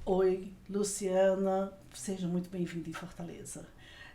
Oi, Luciana, seja muito bem-vinda em Fortaleza.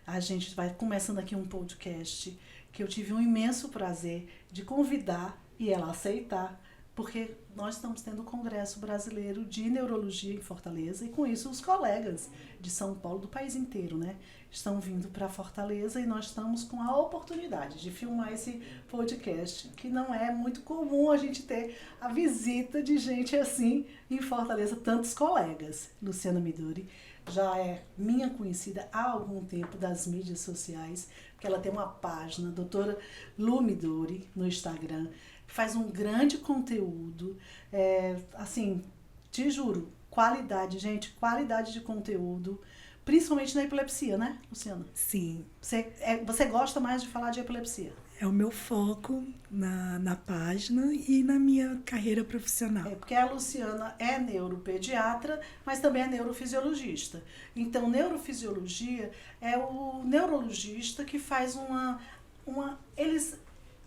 A gente vai começando aqui um podcast que eu tive um imenso prazer de convidar e ela aceitar, porque nós estamos tendo o Congresso Brasileiro de Neurologia em Fortaleza e com isso os colegas de São Paulo, do país inteiro, né, estão vindo para Fortaleza e nós estamos com a oportunidade de filmar esse podcast, que não é muito comum a gente ter a visita de gente assim em Fortaleza, tantos colegas. Luciana Midori já é minha conhecida há algum tempo das mídias sociais, porque ela tem uma página, doutora Lu Midori, no Instagram, que faz um grande conteúdo, assim, te juro, qualidade, gente, qualidade de conteúdo, principalmente na epilepsia, né, Luciana? Sim. Você gosta mais de falar de epilepsia? É o meu foco na página e na minha carreira profissional. Porque a Luciana é neuropediatra, mas também é neurofisiologista. Então, neurofisiologia é o neurologista que faz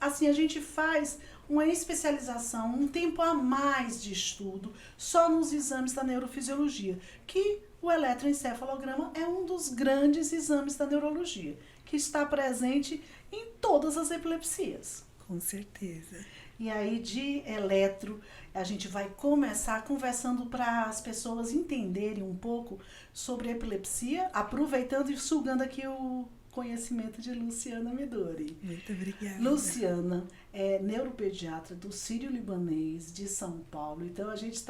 a gente faz uma especialização, um tempo a mais de estudo só nos exames da neurofisiologia, que o eletroencefalograma é um dos grandes exames da neurologia, que está presente em todas as epilepsias. Com certeza. E aí, de eletro, a gente vai começar conversando para as pessoas entenderem um pouco sobre epilepsia, aproveitando e sugando aqui o conhecimento de Luciana Midori. Muito obrigada. Luciana é neuropediatra do Sírio-Libanês de São Paulo. Então, a gente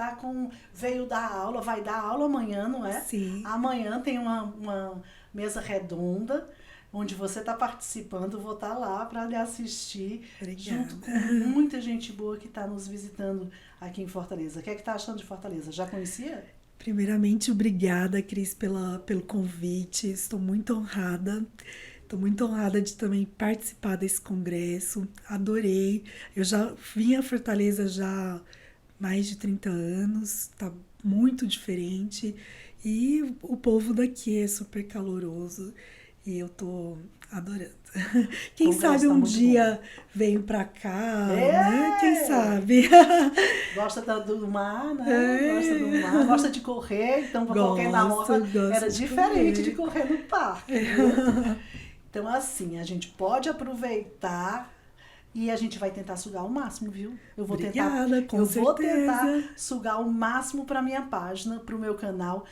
veio dar aula, vai dar aula amanhã, não é? Sim. Amanhã tem uma mesa redonda, onde você está participando, vou estar lá para lhe assistir. Obrigada. Junto com muita gente boa que está nos visitando aqui em Fortaleza. O que é que está achando de Fortaleza? Já conhecia? Primeiramente, obrigada, Cris, pelo convite. Estou muito honrada. Estou muito honrada de também participar desse congresso. Adorei. Eu já vim a Fortaleza já há mais de 30 anos. Está muito diferente. E o povo daqui é super caloroso. E eu tô adorando. Quem sabe um dia venho pra cá, né? Quem sabe? Gosta do mar, né? Gosta do mar, gosta de correr, então pra qualquer namorada era diferente de correr no parque. Então, assim, a gente pode aproveitar e a gente vai tentar sugar o máximo, viu? Eu vou tentar sugar o máximo para minha página, para o meu canal.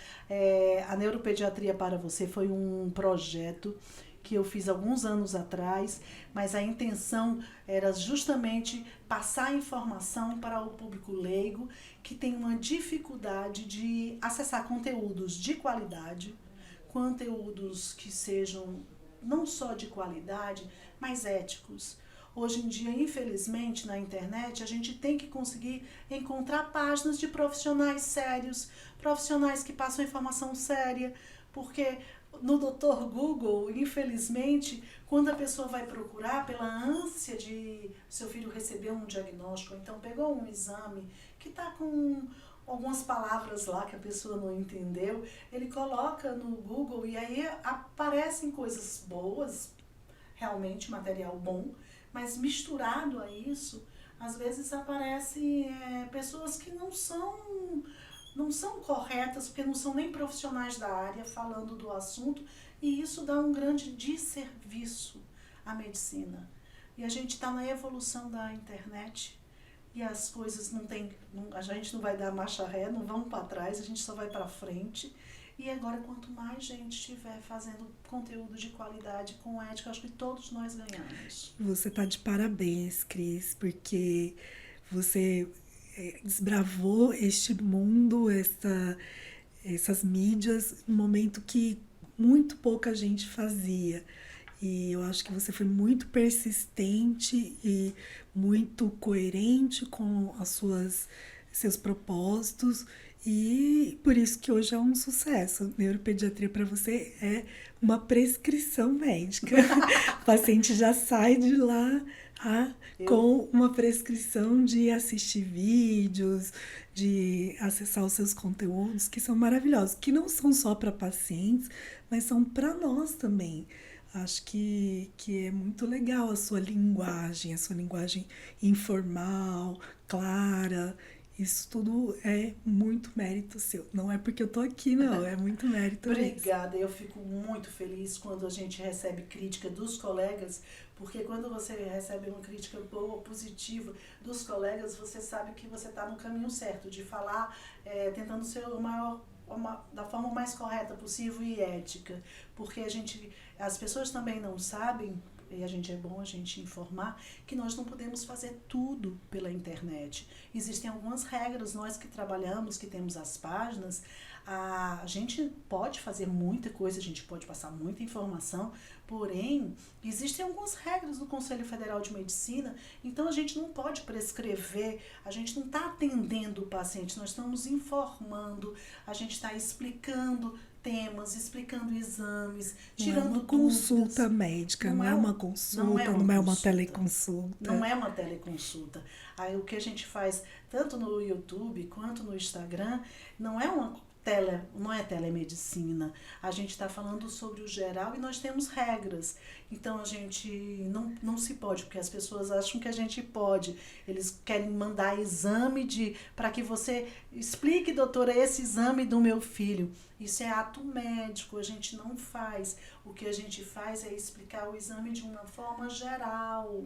A Neuropediatria para Você foi um projeto que eu fiz alguns anos atrás, mas a intenção era justamente passar informação para o público leigo que tem uma dificuldade de acessar conteúdos de qualidade, conteúdos que sejam não só de qualidade, mas éticos. Hoje em dia, infelizmente, na internet, a gente tem que conseguir encontrar páginas de profissionais sérios, profissionais que passam informação séria, porque no Dr. Google, infelizmente, quando a pessoa vai procurar pela ânsia de seu filho receber um diagnóstico, então pegou um exame que está com algumas palavras lá que a pessoa não entendeu, ele coloca no Google e aí aparecem coisas boas, realmente material bom, mas misturado a isso, às vezes aparecem pessoas que não são corretas, porque não são nem profissionais da área falando do assunto, e isso dá um grande desserviço à medicina. E a gente está na evolução da internet e as coisas a gente não vai dar marcha ré, não vamos para trás, a gente só vai para frente. E agora, quanto mais gente estiver fazendo conteúdo de qualidade, com ética, acho que todos nós ganhamos. Você está de parabéns, Cris, porque você desbravou este mundo, essas mídias, num momento que muito pouca gente fazia. E eu acho que você foi muito persistente e muito coerente com seus propósitos. E por isso que hoje é um sucesso. Neuropediatria para você é uma prescrição médica. O paciente já sai de lá com uma prescrição de assistir vídeos, de acessar os seus conteúdos, que são maravilhosos, que não são só para pacientes, mas são para nós também. Acho que é muito legal a sua linguagem informal, clara. Isso tudo é muito mérito seu. Não é porque eu tô aqui, não, é muito mérito mesmo. Obrigada, eu fico muito feliz quando a gente recebe crítica dos colegas, porque quando você recebe uma crítica boa, positiva dos colegas, você sabe que você está no caminho certo, de falar, tentando ser o maior, da forma mais correta possível e ética, porque as pessoas também não sabem, e é bom a gente informar, que nós não podemos fazer tudo pela internet. Existem algumas regras, nós que trabalhamos, que temos as páginas, a gente pode fazer muita coisa, a gente pode passar muita informação, porém, existem algumas regras do Conselho Federal de Medicina, então a gente não pode prescrever, a gente não está atendendo o paciente, nós estamos informando, a gente está explicando temas, explicando exames, tirando dúvidas. Não é uma consulta médica, não é uma consulta, não é uma teleconsulta. Não é uma teleconsulta. Aí o que a gente faz, tanto no YouTube quanto no Instagram, não é telemedicina. A gente está falando sobre o geral e nós temos regras. Então a gente não se pode, porque as pessoas acham que a gente pode. Eles querem mandar exame para que você explique, doutora, esse exame do meu filho. Isso é ato médico, a gente não faz. O que a gente faz é explicar o exame de uma forma geral,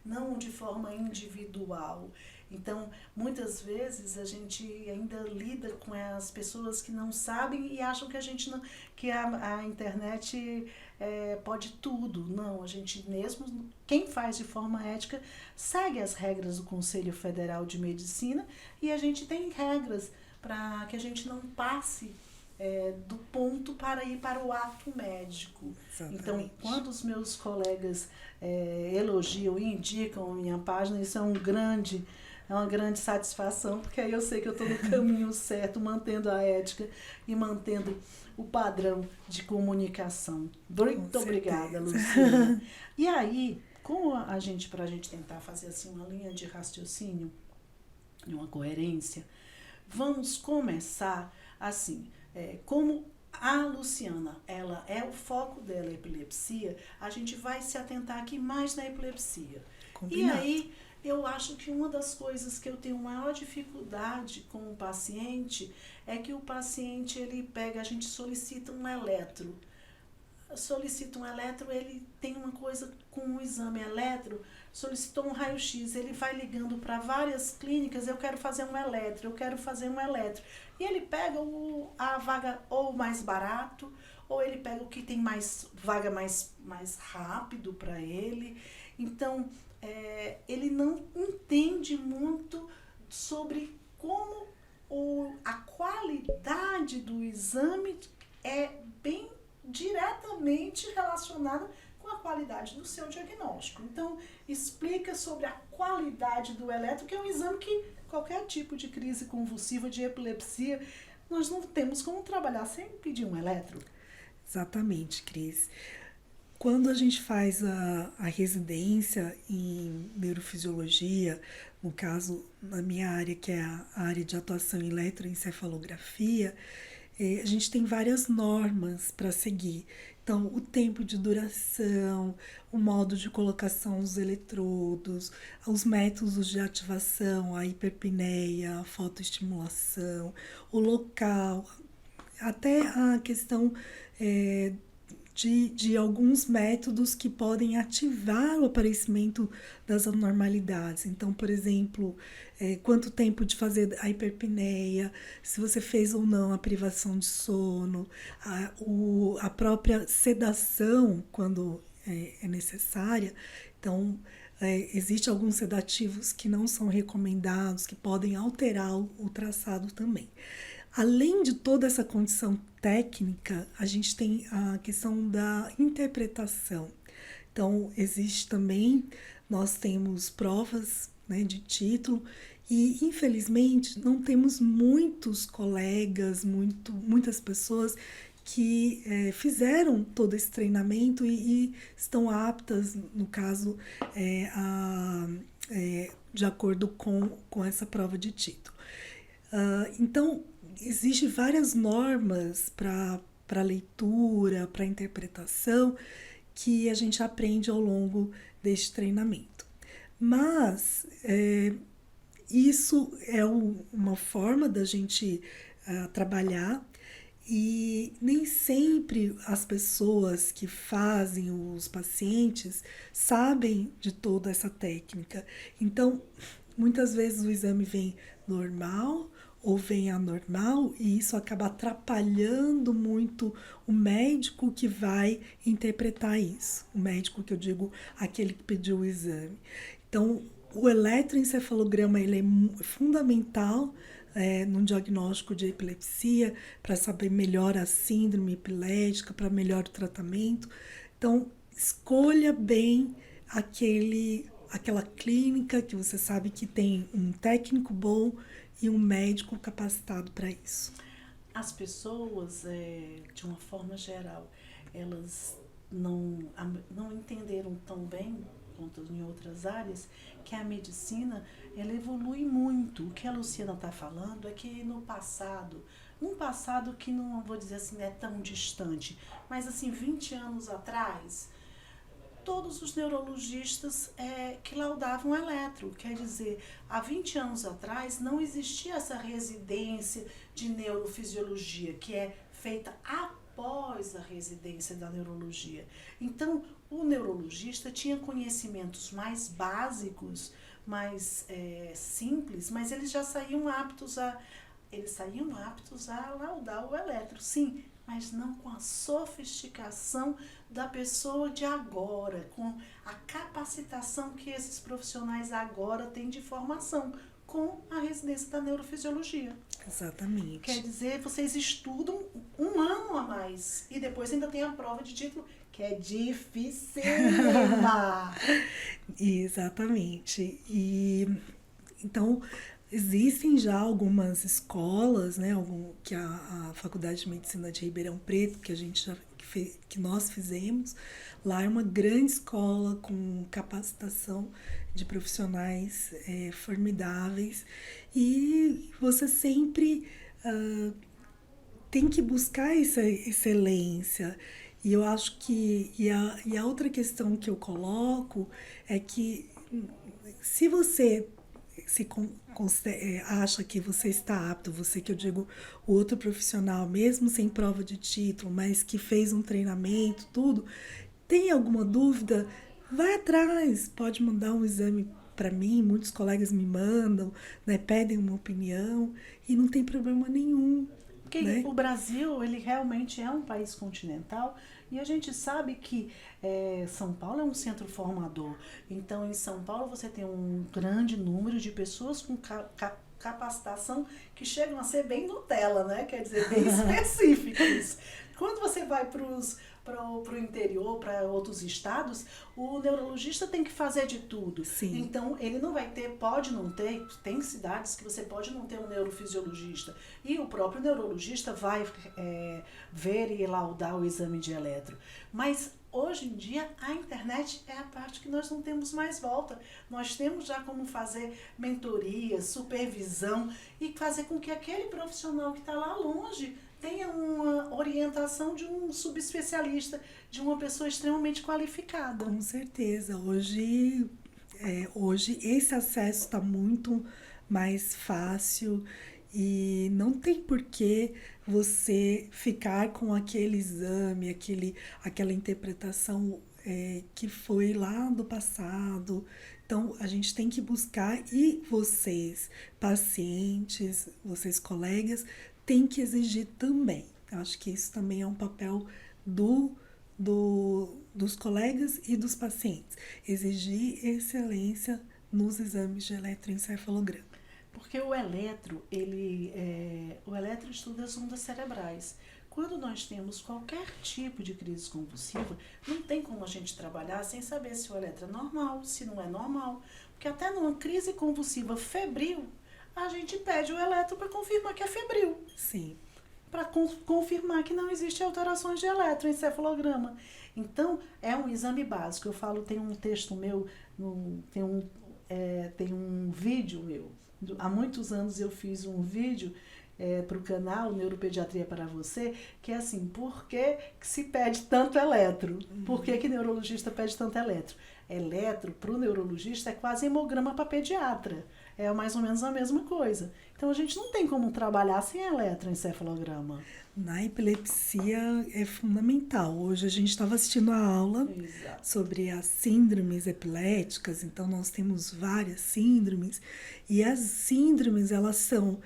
não de forma individual. Então, muitas vezes a gente ainda lida com as pessoas que não sabem e acham que que a internet pode tudo. Não, a gente mesmo, quem faz de forma ética, segue as regras do Conselho Federal de Medicina e a gente tem regras para que a gente não passe do ponto para ir para o ato médico. Exatamente. Então, quando os meus colegas elogiam e indicam a minha página, isso é uma grande satisfação, porque aí eu sei que eu estou no caminho certo, mantendo a ética e mantendo o padrão de comunicação. Muito obrigada, Luciana. E aí, para a gente tentar fazer assim uma linha de raciocínio e uma coerência, vamos começar assim, como a Luciana, o foco dela é epilepsia, a gente vai se atentar aqui mais na epilepsia. Combinado. E aí, eu acho que uma das coisas que eu tenho maior dificuldade com o paciente é que o paciente, a gente solicita um eletro. Ele tem uma coisa com o exame eletro, solicitou um raio-x, ele vai ligando para várias clínicas, eu quero fazer um eletro. E ele pega a vaga ou mais barato, ou ele pega o que tem vaga mais rápido para ele. Então, ele não entende muito sobre como a qualidade do exame é bem diretamente relacionada com a qualidade do seu diagnóstico. Então, explica sobre a qualidade do eletro, que é um exame que qualquer tipo de crise convulsiva, de epilepsia, nós não temos como trabalhar sem pedir um eletro. Exatamente, Cris. Quando a gente faz a residência em neurofisiologia, no caso, na minha área, que é a área de atuação em eletroencefalografia, a gente tem várias normas para seguir. Então, o tempo de duração, o modo de colocação dos eletrodos, os métodos de ativação, a hiperpneia, a fotoestimulação, o local, até a questão de alguns métodos que podem ativar o aparecimento das anormalidades. Então, por exemplo, quanto tempo de fazer a hiperpneia, se você fez ou não a privação de sono, a própria sedação, quando é necessária. Então, existem alguns sedativos que não são recomendados, que podem alterar o traçado também. Além de toda essa condição técnica, a gente tem a questão da interpretação. Então, existe também, nós temos provas, né, de título e, infelizmente, não temos muitos colegas, muitas pessoas que fizeram todo esse treinamento e estão aptas, no caso, de acordo com essa prova de título. Então, existem várias normas para leitura, para interpretação, que a gente aprende ao longo deste treinamento. Mas isso é uma forma da gente trabalhar, e nem sempre as pessoas que fazem os pacientes sabem de toda essa técnica. Então, muitas vezes o exame vem normal ou vem anormal, e isso acaba atrapalhando muito o médico que vai interpretar isso. O médico que eu digo, aquele que pediu o exame. Então, o eletroencefalograma ele é fundamental no diagnóstico de epilepsia, para saber melhor a síndrome epilética, para melhor o tratamento. Então, escolha bem aquela clínica que você sabe que tem um técnico bom e um médico capacitado para isso. As pessoas, de uma forma geral, elas não entenderam tão bem, quanto em outras áreas, que a medicina ela evolui muito. O que a Luciana está falando é que no passado, um passado que não vou dizer assim é tão distante, mas assim 20 anos atrás, todos os neurologistas que laudavam eletro. Quer dizer, há 20 anos atrás não existia essa residência de neurofisiologia, que é feita após a residência da neurologia. Então, o neurologista tinha conhecimentos mais básicos, mais simples, mas eles já saíam aptos a laudar o eletro, sim, mas não com a sofisticação da pessoa de agora, com a capacitação que esses profissionais agora têm de formação com a residência da neurofisiologia. Exatamente. Quer dizer, vocês estudam um ano a mais e depois ainda tem a prova de título, que é dificílima. Exatamente. E então existem já algumas escolas, né, que a Faculdade de Medicina de Ribeirão Preto, que nós fizemos, lá é uma grande escola com capacitação de profissionais formidáveis, e você sempre tem que buscar essa excelência. E eu acho que e a outra questão que eu coloco é que se você acha que você está apto, você que eu digo, o outro profissional, mesmo sem prova de título, mas que fez um treinamento, tudo, tem alguma dúvida, vai atrás, pode mandar um exame para mim, muitos colegas me mandam, né, pedem uma opinião, e não tem problema nenhum. Porque né? O Brasil, ele realmente é um país continental, e a gente sabe que São Paulo é um centro formador. Então, em São Paulo, você tem um grande número de pessoas com capacitação que chegam a ser bem Nutella, né? Quer dizer, bem específicos. Quando você vai para o interior, para outros estados, o neurologista tem que fazer de tudo. Sim. Então, ele não vai ter, pode não ter, tem cidades que você pode não ter um neurofisiologista. E o próprio neurologista vai ver e laudar o exame de eletro. Mas, hoje em dia, a internet é a parte que nós não temos mais volta. Nós temos já como fazer mentoria, supervisão e fazer com que aquele profissional que está lá longe tenha uma orientação de um subespecialista, de uma pessoa extremamente qualificada. Com certeza. Hoje esse acesso está muito mais fácil, e não tem por que você ficar com aquele exame, aquela interpretação que foi lá do passado. Então, a gente tem que buscar, e vocês, pacientes, vocês, colegas, tem que exigir também. Eu acho que isso também é um papel dos colegas e dos pacientes. Exigir excelência nos exames de eletroencefalograma. Porque o eletro estuda as ondas cerebrais. Quando nós temos qualquer tipo de crise convulsiva, não tem como a gente trabalhar sem saber se o eletro é normal, se não é normal. Porque até numa crise convulsiva febril, a gente pede o eletro para confirmar que é febril. Sim. Para confirmar que não existe alterações de eletroencefalograma. Então, é um exame básico. Eu falo, tem um texto meu, tem um vídeo meu. Há muitos anos eu fiz um vídeo para o canal Neuropediatria para Você, que é assim, por que se pede tanto eletro? Por que neurologista pede tanto eletro? Eletro, para o neurologista, é quase hemograma para pediatra. É mais ou menos a mesma coisa. Então, a gente não tem como trabalhar sem eletroencefalograma. Na epilepsia é fundamental. Hoje a gente estava assistindo a aula sobre as síndromes epiléticas, então nós temos várias síndromes, e as síndromes, elas são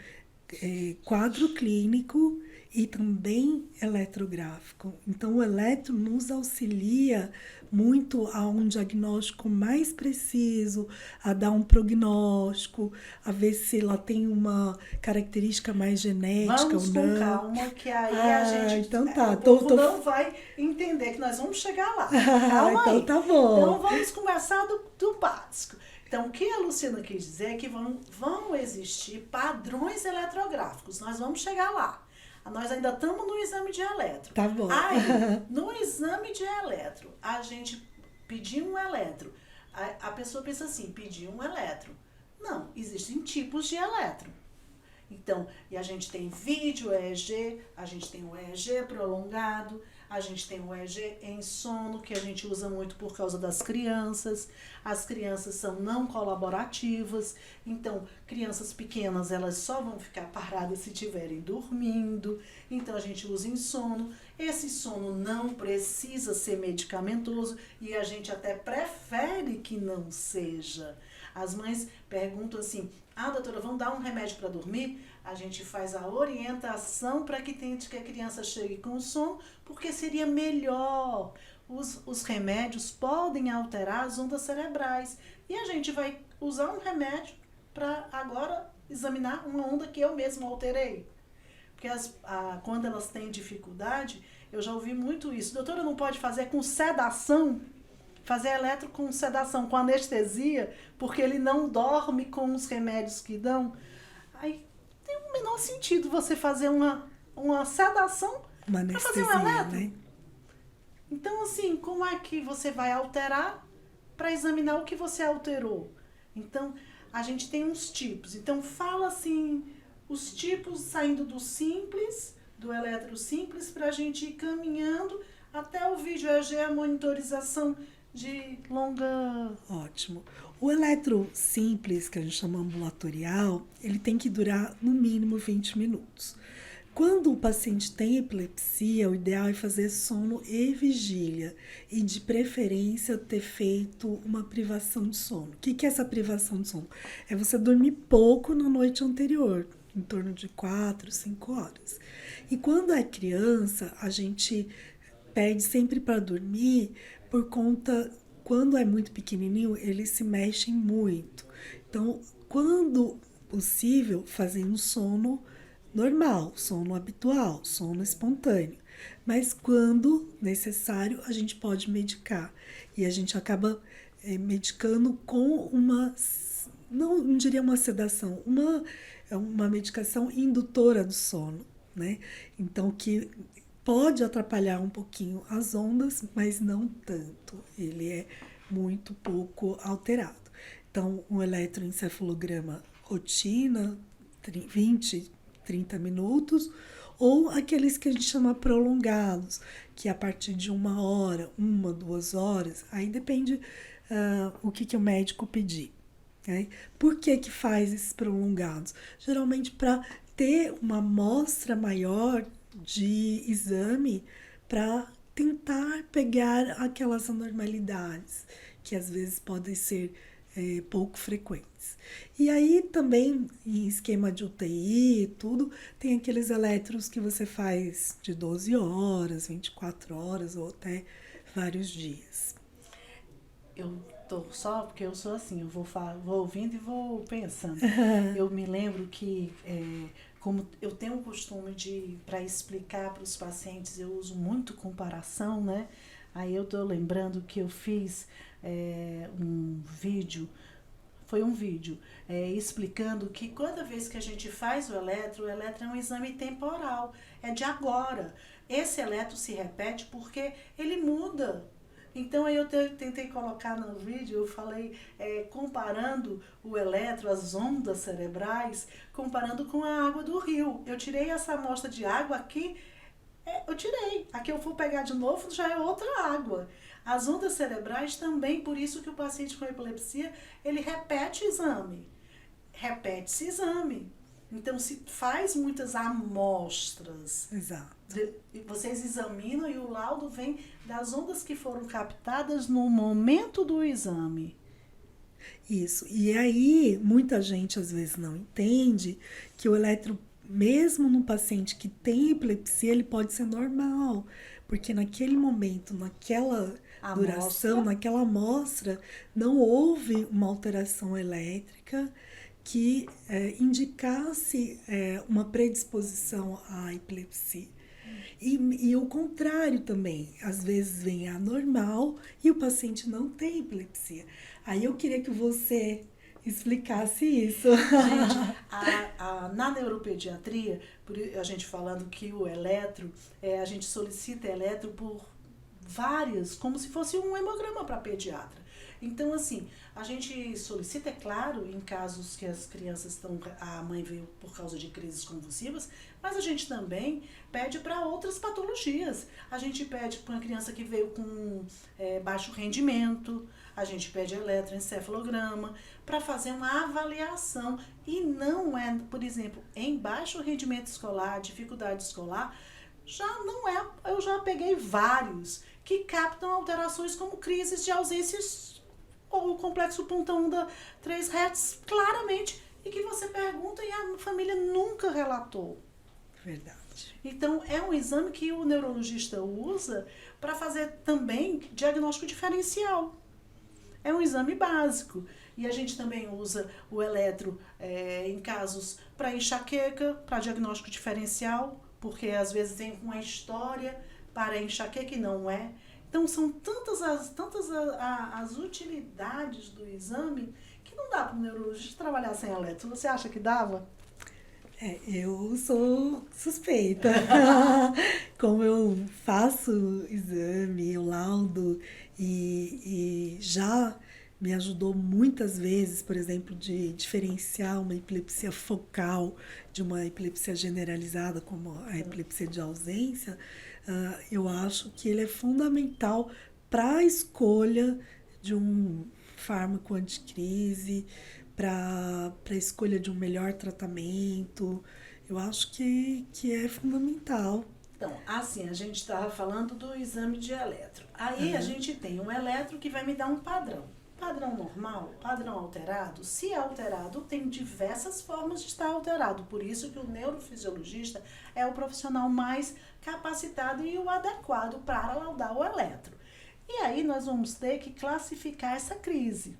quadro clínico e também eletrográfico. Então, o eletro nos auxilia muito a um diagnóstico mais preciso, a dar um prognóstico, a ver se ela tem uma característica mais genética ou não. Vamos com calma, que aí a gente... Então tá. O povo não vai entender que nós vamos chegar lá. Calma então aí. Tá bom. Então, vamos começar do básico. Então, o que a Luciana quis dizer é que vão existir padrões eletrográficos. Nós vamos chegar lá. Nós ainda estamos no exame de eletro. Tá bom. Aí, no exame de eletro, a gente pediu um eletro. A pessoa pensa assim, pedir um eletro. Não, existem tipos de eletro. Então, e a gente tem vídeo EEG, a gente tem o EEG prolongado, a gente tem o EEG em sono, que a gente usa muito por causa das crianças. As crianças são não colaborativas, então crianças pequenas elas só vão ficar paradas se estiverem dormindo. Então a gente usa em sono. Esse sono não precisa ser medicamentoso e a gente até prefere que não seja. As mães perguntam assim, doutora, vamos dar um remédio para dormir? A gente faz a orientação para que tente que a criança chegue com sono, porque seria melhor. Os remédios podem alterar as ondas cerebrais. E a gente vai usar um remédio para agora examinar uma onda que eu mesma alterei. Porque quando elas têm dificuldade, eu já ouvi muito isso. Doutora, não pode fazer com sedação? Fazer eletro com sedação, com anestesia, porque ele não dorme com os remédios que dão. Aí tem o menor sentido você fazer uma sedação para fazer um eletro. Né? Então, assim, como é que você vai alterar para examinar o que você alterou? Então, a gente tem uns tipos. Então, fala assim, os tipos saindo do simples, do eletro simples, para a gente ir caminhando até o vídeo EEG, a monitorização de longa... Ótimo. O eletro simples, que a gente chama ambulatorial, ele tem que durar no mínimo 20 minutos. Quando o paciente tem epilepsia, o ideal é fazer sono e vigília e, de preferência, ter feito uma privação de sono. O que é essa privação de sono? É você dormir pouco na noite anterior, em torno de 4, 5 horas. E quando é criança, a gente pede sempre para dormir por conta, quando é muito pequenininho, eles se mexem muito. Então, quando possível, fazer um sono normal, sono habitual, sono espontâneo. Mas quando necessário, a gente pode medicar. E a gente acaba medicando com uma, não diria uma sedação, uma medicação indutora do sono, né? Então, que pode atrapalhar um pouquinho as ondas, mas não tanto. Ele é muito pouco alterado. Então, um eletroencefalograma rotina, 20, 30 minutos, ou aqueles que a gente chama prolongados, que a partir de 1 hora, 2 horas, aí depende o que o médico pedir. Né? Por que faz esses prolongados? Geralmente para ter uma amostra maior de exame para tentar pegar aquelas anormalidades que às vezes podem ser pouco frequentes. E aí também em esquema de UTI tudo, tem aqueles eletros que você faz de 12 horas, 24 horas ou até vários dias. Eu tô só porque eu sou assim, eu vou ouvindo e vou pensando. Eu me lembro que como eu tenho o costume de, para explicar para os pacientes, eu uso muito comparação, né? Aí eu tô lembrando que eu fiz um vídeo, explicando que cada vez que a gente faz o eletro é um exame temporal, é de agora. Esse eletro se repete porque ele muda. Então aí eu tentei colocar no vídeo, eu falei comparando o eletro, as ondas cerebrais, comparando com a água do rio. Eu tirei essa amostra de água aqui, eu tirei. Aqui eu vou pegar de novo, já é outra água. As ondas cerebrais também, por isso que o paciente com epilepsia, ele repete exame. Repete-se exame. Então, se faz muitas amostras. Exato. Vocês examinam e o laudo vem das ondas que foram captadas no momento do exame. Isso. E aí, muita gente às vezes não entende que o eletro, mesmo no paciente que tem epilepsia, ele pode ser normal. Porque naquele momento, naquela duração, naquela amostra, não houve uma alteração elétrica que indicasse uma predisposição à epilepsia. E o contrário também, às vezes vem anormal e o paciente não tem epilepsia. Aí eu queria que você explicasse isso. Gente, na neuropediatria, a gente falando que o eletro, a gente solicita eletro por várias, como se fosse um hemograma para pediatra. Então, assim, a gente solicita, é claro, em casos que as crianças a mãe veio por causa de crises convulsivas, mas a gente também pede para outras patologias. A gente pede para uma criança que veio com baixo rendimento, a gente pede eletroencefalograma para fazer uma avaliação. E não por exemplo, em baixo rendimento escolar, dificuldade escolar, eu já peguei vários que captam alterações como crises de ausências ou o complexo ponta-onda 3 Hz, claramente, e que você pergunta e a família nunca relatou. Verdade. Então, é um exame que o neurologista usa para fazer também diagnóstico diferencial. É um exame básico. E a gente também usa o eletro em casos para enxaqueca, para diagnóstico diferencial, porque às vezes tem uma história para enxaqueca e não é. Então, são tantas as utilidades do exame que não dá para o neurologista trabalhar sem eletro. Você acha que dava? Eu sou suspeita. Como eu faço exame, eu laudo e já me ajudou muitas vezes, por exemplo, de diferenciar uma epilepsia focal de uma epilepsia generalizada, como a epilepsia de ausência. Eu acho que ele é fundamental para a escolha de um fármaco anticrise, para a escolha de um melhor tratamento. Eu acho que é fundamental. Então, assim, a gente estava falando do exame de eletro. Aí a gente tem um eletro que vai me dar um padrão. Padrão normal, padrão alterado. Se é alterado, tem diversas formas de estar alterado. Por isso que o neurofisiologista é o profissional mais capacitado e o adequado para laudar o eletro. E aí nós vamos ter que classificar essa crise.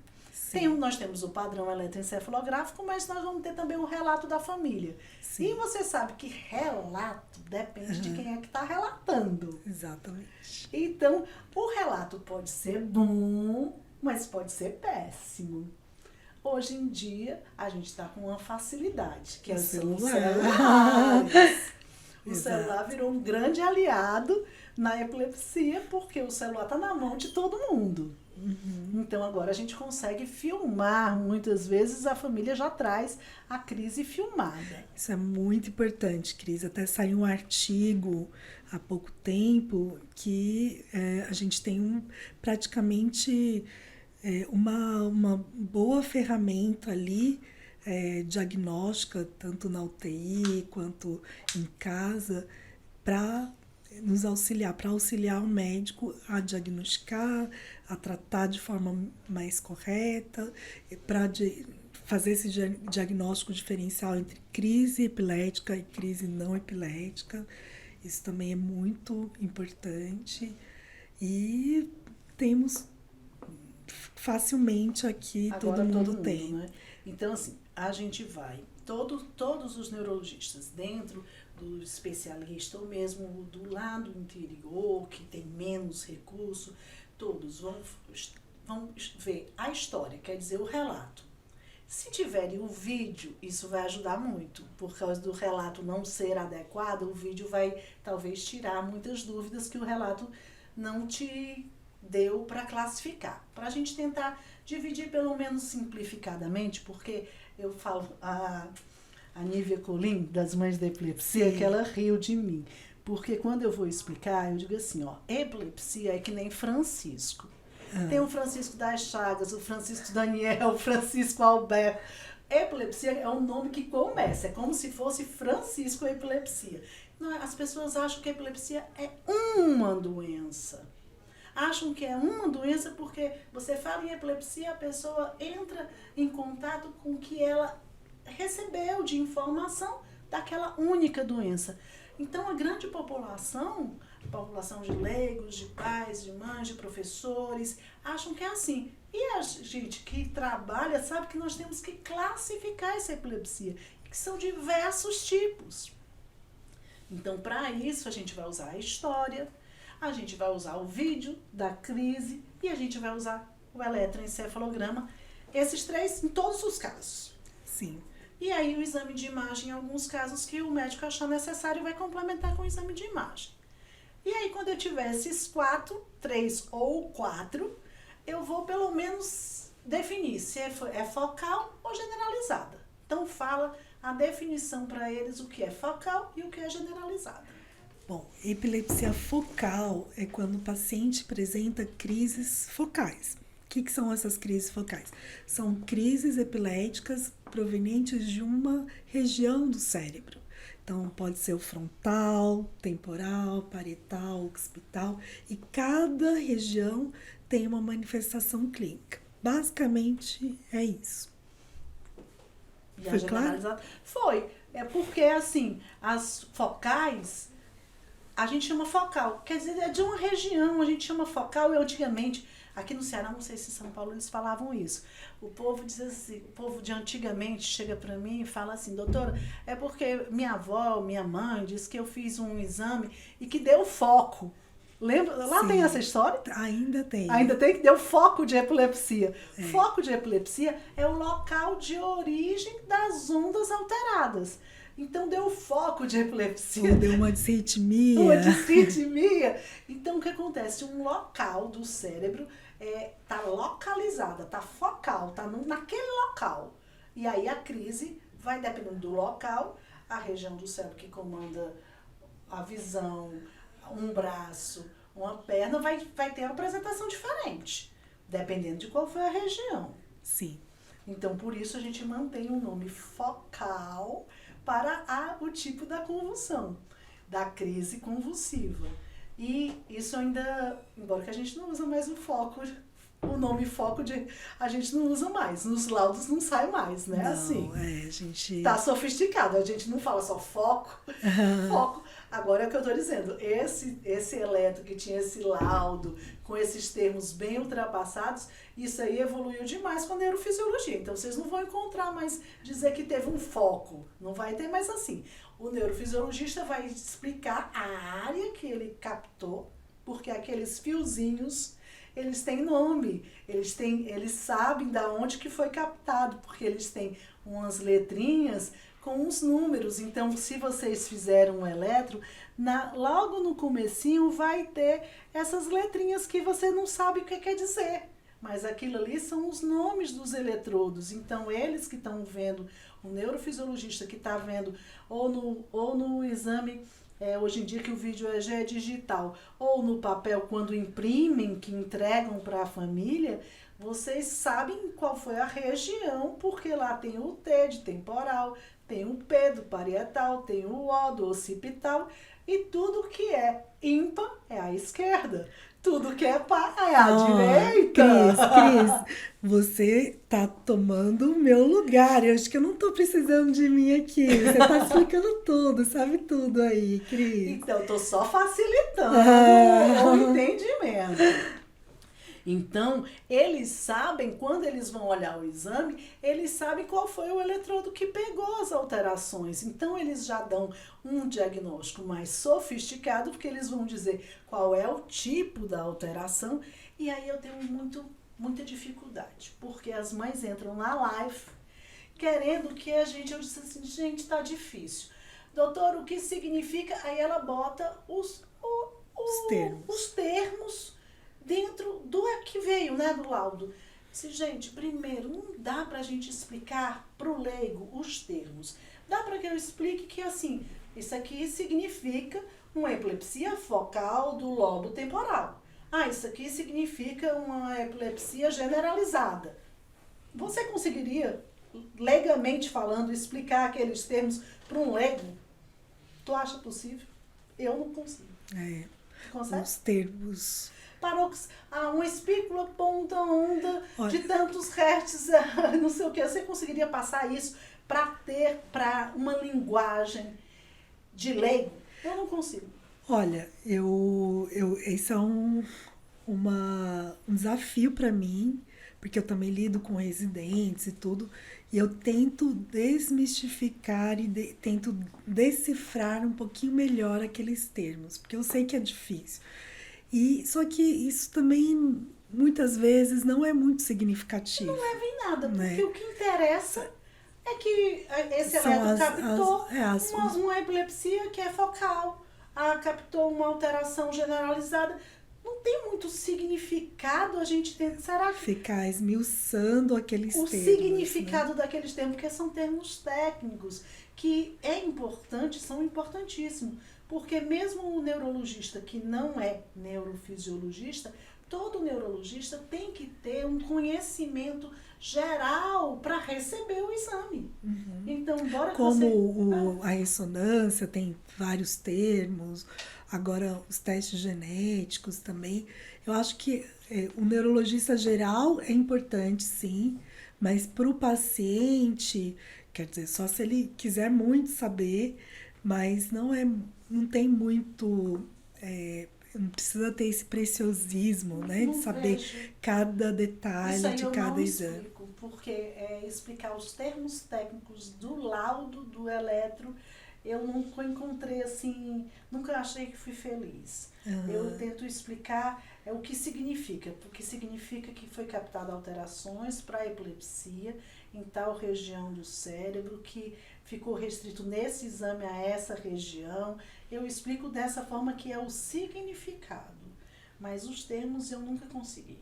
Nós temos o padrão eletroencefalográfico, mas nós vamos ter também o relato da família. Sim. E você sabe que relato depende de quem é que está relatando. Exatamente. Então, o relato pode ser bom, mas pode ser péssimo. Hoje em dia, a gente está com uma facilidade, que é o celular. O celular virou um grande aliado na epilepsia, porque o celular está na mão de todo mundo. Então, agora a gente consegue filmar. Muitas vezes a família já traz a crise filmada. Isso é muito importante, Cris. Até saiu um artigo há pouco tempo que a gente tem praticamente uma boa ferramenta ali, diagnóstica, tanto na UTI quanto em casa, para nos auxiliar, para auxiliar o médico a diagnosticar, a tratar de forma mais correta, para fazer esse diagnóstico diferencial entre crise epilética e crise não epilética. Isso também é muito importante. E temos facilmente aqui, agora todo mundo tem. Né? Então, assim, a gente vai, todos os neurologistas, dentro do especialista ou mesmo do lado interior, que tem menos recurso, todos vão ver a história, quer dizer, o relato. Se tiverem o vídeo, isso vai ajudar muito. Por causa do relato não ser adequado, o vídeo vai talvez tirar muitas dúvidas que o relato não te deu para classificar. Para a gente tentar dividir pelo menos simplificadamente, porque eu falo, a Nívia Colim, das Mães da Epilepsia, que ela riu de mim. Porque quando eu vou explicar, eu digo assim, ó, epilepsia é que nem Francisco. Tem o Francisco das Chagas, o Francisco Daniel, o Francisco Alberto. Epilepsia é um nome que começa, é como se fosse Francisco Epilepsia. Não, as pessoas acham que a epilepsia é uma doença. Acham que é uma doença porque você fala em epilepsia, a pessoa entra em contato com o que ela recebeu de informação daquela única doença. Então, a grande população de leigos, de pais, de mães, de professores, acham que é assim. E a gente que trabalha sabe que nós temos que classificar essa epilepsia, que são diversos tipos. Então, para isso, a gente vai usar a história, a gente vai usar o vídeo da crise e a gente vai usar o eletroencefalograma. Esses três em todos os casos. Sim. E aí o exame de imagem, em alguns casos que o médico achar necessário, vai complementar com o exame de imagem. E aí, quando eu tiver esses 3 ou 4, eu vou pelo menos definir se é focal ou generalizada. Então, fala a definição para eles o que é focal e o que é generalizada. Bom, epilepsia focal é quando o paciente apresenta crises focais. O que são essas crises focais? São crises epiléticas provenientes de uma região do cérebro. Então, pode ser o frontal, temporal, parietal, occipital, e cada região tem uma manifestação clínica. Basicamente, é isso. E foi claro? Foi. É porque, assim, as focais, a gente chama focal. Quer dizer, é de uma região, a gente chama focal, e antigamente, aqui no Ceará, não sei se em São Paulo eles falavam isso. O povo diz assim, o povo de antigamente chega para mim e fala assim, doutora, é porque minha avó, minha mãe disse que eu fiz um exame e que deu foco. Lembra? Lá Sim, tem essa história? Ainda tem. Ainda tem, que deu foco de epilepsia. Foco de epilepsia é o local de origem das ondas alteradas. Então, deu foco de epilepsia. Ou deu uma disritmia. Uma disritmia. Então, o que acontece? Um local do cérebro está localizada, está focal, está naquele local. E aí, a crise vai dependendo do local, a região do cérebro que comanda a visão, um braço, uma perna, vai ter uma apresentação diferente, dependendo de qual foi a região. Sim. Então, por isso, a gente mantém o nome focal para o tipo da convulsão, da crise convulsiva. E isso ainda, embora que a gente não usa mais o nome foco a gente não usa mais, nos laudos não sai mais, né? Não, assim. a gente... Tá sofisticado, a gente não fala só foco, foco. Agora é o que eu tô dizendo, esse eletro que tinha esse laudo, com esses termos bem ultrapassados, isso aí evoluiu demais com a neurofisiologia. Então, vocês não vão encontrar mais dizer que teve um foco. Não vai ter mais assim. O neurofisiologista vai explicar a área que ele captou, porque aqueles fiozinhos, eles têm nome. Eles sabem de onde que foi captado, porque eles têm umas letrinhas com os números. Então, se vocês fizeram um eletro, logo no comecinho vai ter essas letrinhas que você não sabe o que quer dizer. Mas aquilo ali são os nomes dos eletrodos. Então, eles que estão vendo, o neurofisiologista que está vendo, ou no exame, hoje em dia que o vídeo já é digital, ou no papel, quando imprimem, que entregam para a família, vocês sabem qual foi a região, porque lá tem o T de temporal, tem o P do parietal, tem o O do occipital, e tudo que é ímpar é a esquerda. Tudo que é par é a direita. Cris, você tá tomando o meu lugar. Eu acho que eu não tô precisando de mim aqui. Você tá explicando tudo, sabe tudo aí, Cris. Então, eu tô só facilitando o entendimento. Então, eles sabem, quando eles vão olhar o exame, eles sabem qual foi o eletrodo que pegou as alterações. Então, eles já dão um diagnóstico mais sofisticado, porque eles vão dizer qual é o tipo da alteração. E aí eu tenho muita dificuldade, porque as mães entram na live querendo que eu disse assim, gente, tá difícil. Doutor, o que significa? Aí ela bota os termos dentro do que veio, né, do laudo. Gente, primeiro, não dá para a gente explicar para o leigo os termos. Dá para que eu explique que, assim, isso aqui significa uma epilepsia focal do lobo temporal. Isso aqui significa uma epilepsia generalizada. Você conseguiria, legalmente falando, explicar aqueles termos para um leigo? Tu acha possível? Eu não consigo. Consegue? Os termos... uma espícula ponta onda de tantos hertz, não sei o que. Você conseguiria passar isso para uma linguagem de leigo? Eu não consigo. Olha, esse é um desafio para mim, porque eu também lido com residentes e tudo, e eu tento desmistificar e tento decifrar um pouquinho melhor aqueles termos, porque eu sei que é difícil. Só que isso também, muitas vezes, não é muito significativo. Não leva em nada, porque o que interessa é que esse eletro captou uma epilepsia que é focal, captou uma alteração generalizada. Não tem muito significado a gente ter... Será que... Ficar esmiuçando aqueles termos. O significado daqueles termos, porque são termos técnicos, que são importantíssimos. Porque mesmo o neurologista que não é neurofisiologista, todo neurologista tem que ter um conhecimento geral para receber o exame. Então, a ressonância tem vários termos, agora os testes genéticos também. Eu acho que o neurologista geral é importante, sim, mas para o paciente, quer dizer, só se ele quiser muito saber, mas não tem muito... não precisa ter esse preciosismo, né? De saber cada detalhe de cada exame. Explico, porque explicar os termos técnicos do laudo do eletro, eu nunca encontrei assim, nunca achei que fui feliz. Eu tento explicar o que significa, porque significa que foi captada alterações para epilepsia em tal região do cérebro, que ficou restrito nesse exame a essa região. Eu explico dessa forma, que é o significado, mas os termos eu nunca consegui.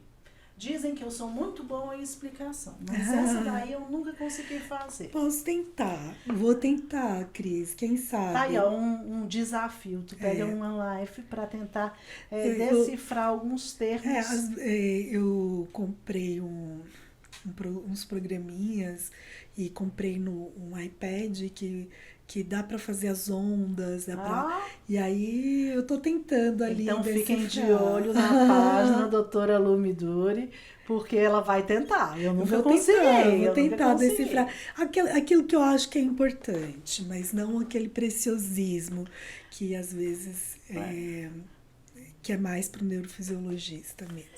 Dizem que eu sou muito boa em explicação, mas essa daí eu nunca consegui fazer. Posso tentar, vou tentar, Cris, quem sabe. Tá aí, um desafio, tu pega uma live para tentar decifrar alguns termos. Eu comprei uns programinhas e comprei um iPad que dá para fazer as ondas, e aí eu tô tentando ali. Então fiquem de olho na página doutora Lu Midori, porque ela vai tentar. Eu nunca consegui. Vou tentar decifrar aquilo que eu acho que é importante, mas não aquele preciosismo que às vezes que é mais para o neurofisiologista mesmo.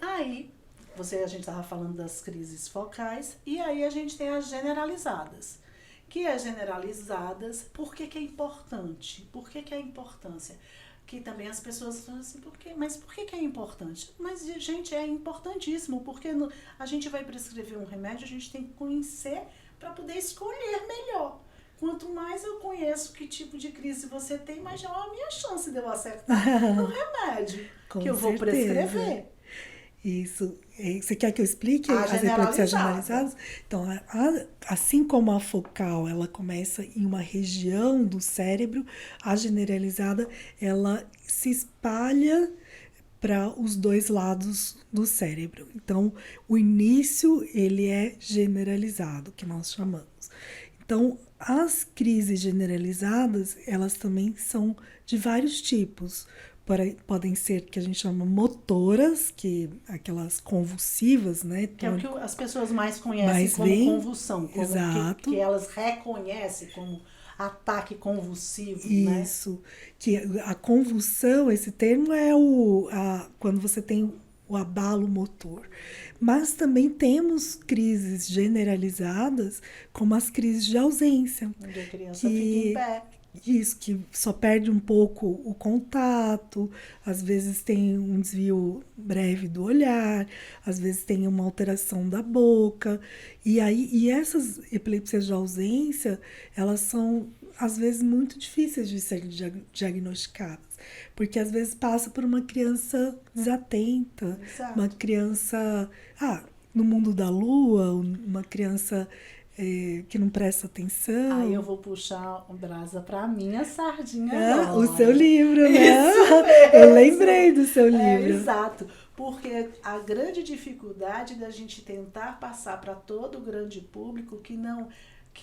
Aí, a gente estava falando das crises focais, e aí a gente tem as generalizadas. Que as generalizadas, por que é importante? Por que é a importância? Que também as pessoas falam assim, mas por que é importante? Mas, gente, é importantíssimo, porque a gente vai prescrever um remédio, a gente tem que conhecer para poder escolher melhor. Quanto mais eu conheço que tipo de crise você tem, mais já é a minha chance de eu acertar no remédio que eu vou prescrever. Isso. Você quer que eu explique as epilepsias generalizadas? Então, assim como a focal, ela começa em uma região do cérebro, a generalizada, ela se espalha para os dois lados do cérebro. Então, o início, ele é generalizado, que nós chamamos. Então, as crises generalizadas, elas também são de vários tipos. Podem ser, que a gente chama motoras, que aquelas convulsivas, né? Que é o que as pessoas mais conhecem como convulsão, exato. Que elas reconhecem como ataque convulsivo. Isso, né? Que a convulsão, esse termo é quando você tem o abalo motor. Mas também temos crises generalizadas, como as crises de ausência. Onde a criança fica em pé. isso, que só perde um pouco o contato, às vezes tem um desvio breve do olhar, às vezes tem uma alteração da boca. E essas epilepsias de ausência, elas são às vezes muito difíceis de serem diagnosticadas, porque às vezes passa por uma criança desatenta, Exato. uma criança no mundo da lua, uma criança que não presta atenção. Aí eu vou puxar um brasa pra minha sardinha agora. O seu livro, né? Isso mesmo. Eu lembrei do seu livro. Exato. Porque a grande dificuldade da gente tentar passar para todo o grande público que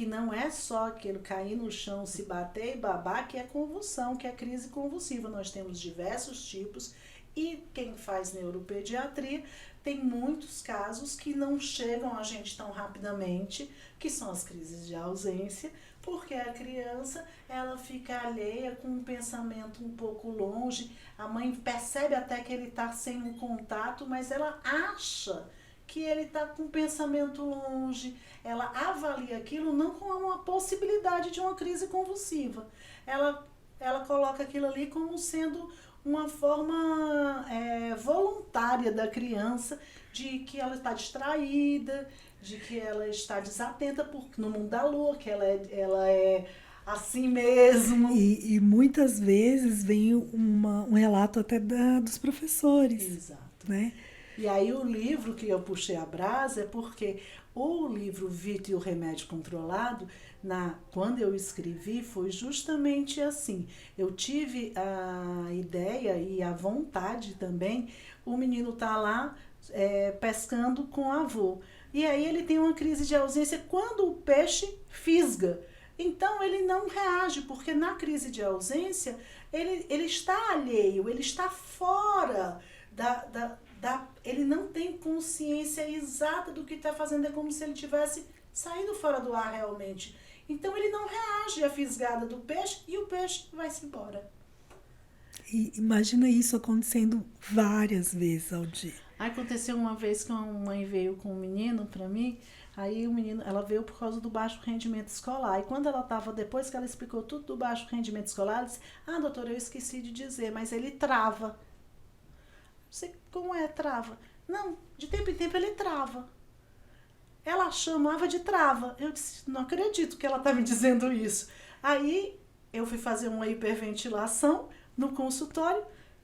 não é só aquele cair no chão, se bater e babar, que é convulsão, que é crise convulsiva. Nós temos diversos tipos e quem faz neuropediatria tem muitos casos que não chegam a gente tão rapidamente, que são as crises de ausência, porque a criança ela fica alheia com um pensamento um pouco longe, a mãe percebe até que ele está sem um contato, mas ela acha que ele está com um pensamento longe, ela avalia aquilo não como uma possibilidade de uma crise convulsiva, ela coloca aquilo ali como sendo uma forma voluntária da criança, de que ela está distraída, de que ela está desatenta no mundo da lua, que ela é assim mesmo. E muitas vezes vem um relato até dos professores. Exato. Né? E aí o livro que eu puxei a brasa é porque o livro Vita e o Remédio Controlado, quando eu escrevi, foi justamente assim. Eu tive a ideia e a vontade também, o menino tá lá pescando com o avô. E aí ele tem uma crise de ausência quando o peixe fisga. Então ele não reage, porque na crise de ausência ele está alheio, ele está fora ele não tem consciência exata do que está fazendo, é como se ele tivesse saído fora do ar realmente. Então ele não reage à fisgada do peixe e o peixe vai-se embora. E imagina isso acontecendo várias vezes ao dia. Aconteceu uma vez que uma mãe veio com um menino para mim, aí o menino, ela veio por causa do baixo rendimento escolar. E quando ela estava, depois que ela explicou tudo do baixo rendimento escolar, ela disse, doutora, eu esqueci de dizer, mas ele trava. Sei como é trava. Não, de tempo em tempo ele trava. Ela chamava de trava. Eu disse, não acredito que ela está me dizendo isso. Aí eu fui fazer uma hiperventilação no consultório.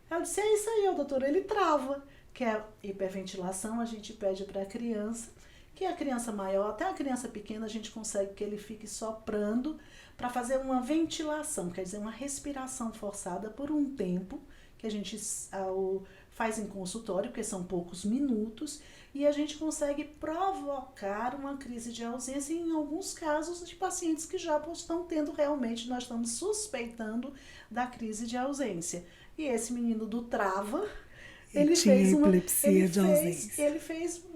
Ela disse, é isso aí, doutora, ele trava. Que é hiperventilação, a gente pede para a criança, que a criança maior, até a criança pequena, a gente consegue que ele fique soprando para fazer uma ventilação, quer dizer, uma respiração forçada por um tempo, que a gente faz em consultório, porque são poucos minutos, e a gente consegue provocar uma crise de ausência em alguns casos de pacientes que já estão tendo realmente, nós estamos suspeitando da crise de ausência. E esse menino do trava, ele fez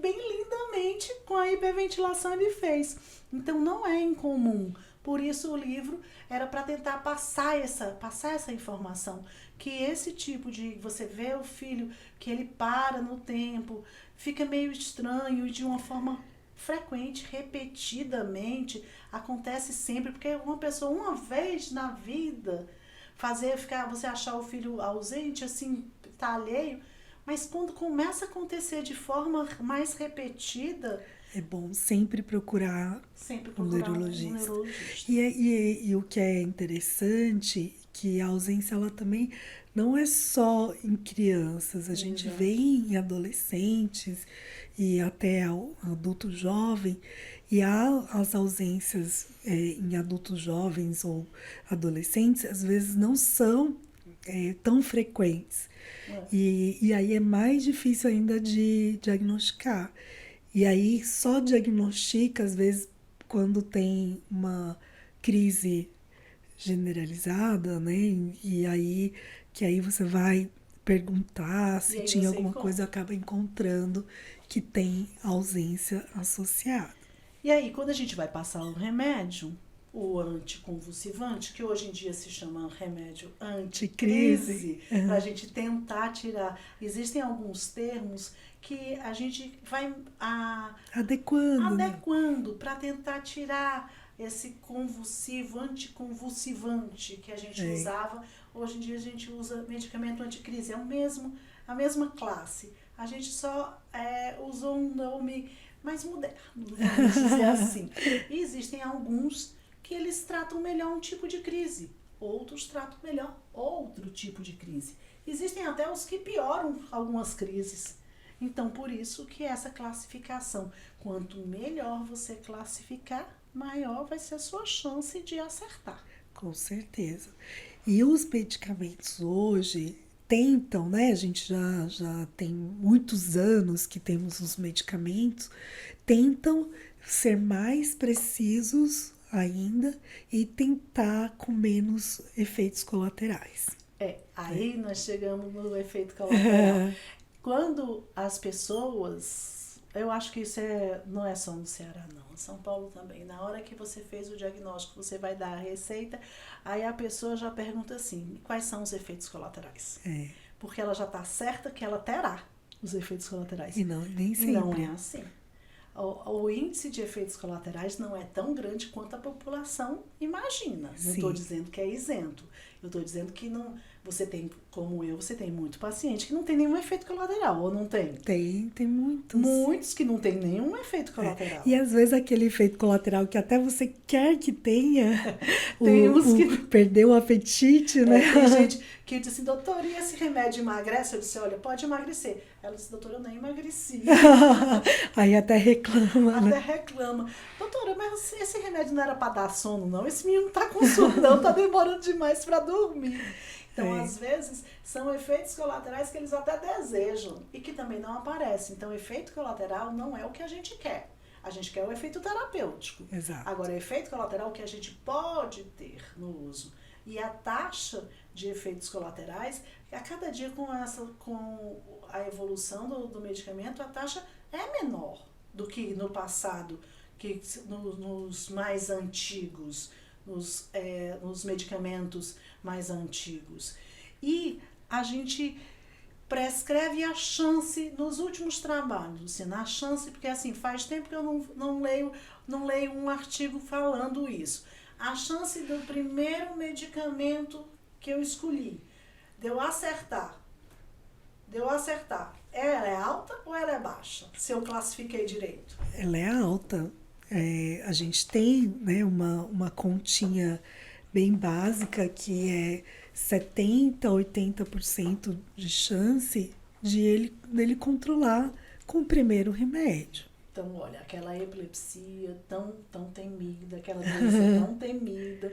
bem lindamente com a hiperventilação, ele fez. Então não é incomum. Por isso o livro era para tentar passar essa informação, que esse tipo de, você vê o filho, que ele para no tempo, fica meio estranho e de uma forma frequente, repetidamente, acontece sempre, porque uma pessoa, uma vez na vida, você achar o filho ausente, assim, tá alheio, mas quando começa a acontecer de forma mais repetida, é bom sempre procurar um neurologista. E o que é interessante, que a ausência ela também não é só em crianças, a gente vê em adolescentes e até adulto jovem, e as ausências em adultos jovens ou adolescentes, às vezes não são tão frequentes. E aí é mais difícil ainda de diagnosticar. E aí só diagnostica, às vezes, quando tem uma crise generalizada, né? E aí você vai perguntar se tinha alguma coisa, acaba encontrando que tem ausência associada. E aí, quando a gente vai passar o remédio, o anticonvulsivante, que hoje em dia se chama remédio anticrise, para a gente tentar tirar. Existem alguns termos que a gente vai adequando para tentar tirar esse convulsivo, anticonvulsivante que a gente usava. Hoje em dia a gente usa medicamento anticrise, é a mesma classe. A gente só usou um nome mais moderno, vamos dizer assim. E existem alguns que eles tratam melhor um tipo de crise, outros tratam melhor outro tipo de crise. Existem até os que pioram algumas crises. Então, por isso que essa classificação, quanto melhor você classificar, maior vai ser a sua chance de acertar. Com certeza. E os medicamentos hoje tentam, né? A gente já tem muitos anos que temos os medicamentos, tentam ser mais precisos ainda e tentar com menos efeitos colaterais. Aí nós chegamos no efeito colateral. Quando as pessoas, eu acho que isso não é só no Ceará não, em São Paulo também, na hora que você fez o diagnóstico, você vai dar a receita, aí a pessoa já pergunta assim, quais são os efeitos colaterais? Porque ela já está certa que ela terá os efeitos colaterais. E não, nem sempre. Não é assim. O índice de efeitos colaterais não é tão grande quanto a população imagina. Não estou dizendo que é isento. Eu estou dizendo que não, você tem, como eu, você tem muito paciente que não tem nenhum efeito colateral, ou não tem? Tem muitos. Muitos que não tem nenhum efeito colateral. E às vezes aquele efeito colateral que até você quer que tenha, tem uns que perdeu o apetite, né? Tem gente que diz assim, doutor, e esse remédio emagrece? Eu disse, olha, pode emagrecer. Ela disse, doutora, eu nem emagreci. Aí até reclama, Até reclama. Doutora, mas esse remédio não era para dar sono, não? Esse menino tá com sono, não, tá demorando demais para dormir. Então, às vezes, são efeitos colaterais que eles até desejam e que também não aparecem. Então, efeito colateral não é o que a gente quer. A gente quer o efeito terapêutico. Exato. Agora, o efeito colateral é o que a gente pode ter no uso. E a taxa de efeitos colaterais, a cada dia com a evolução do medicamento, a taxa é menor do que no passado, que nos mais antigos, nos medicamentos mais antigos. E a gente prescreve a chance nos últimos trabalhos, Luciana, a chance, porque assim, faz tempo que eu não leio um artigo falando isso. A chance do primeiro medicamento que eu escolhi, de eu acertar, ela é alta ou ela é baixa? Se eu classifiquei direito. Ela é alta. A gente tem, né, uma continha bem básica que é 70%, 80% de chance dele controlar com o primeiro remédio. Então, olha, aquela epilepsia tão temida, aquela doença tão temida,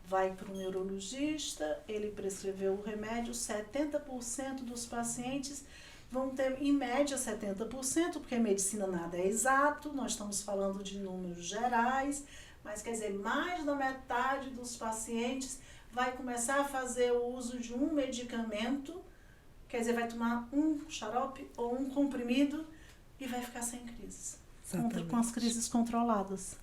vai para o neurologista, ele prescreveu o remédio, 70% dos pacientes vão ter, em média, 70%, porque a medicina nada é exato, nós estamos falando de números gerais, mas quer dizer, mais da metade dos pacientes vai começar a fazer o uso de um medicamento, quer dizer, vai tomar um xarope ou um comprimido e vai ficar sem crises. Com as crises controladas.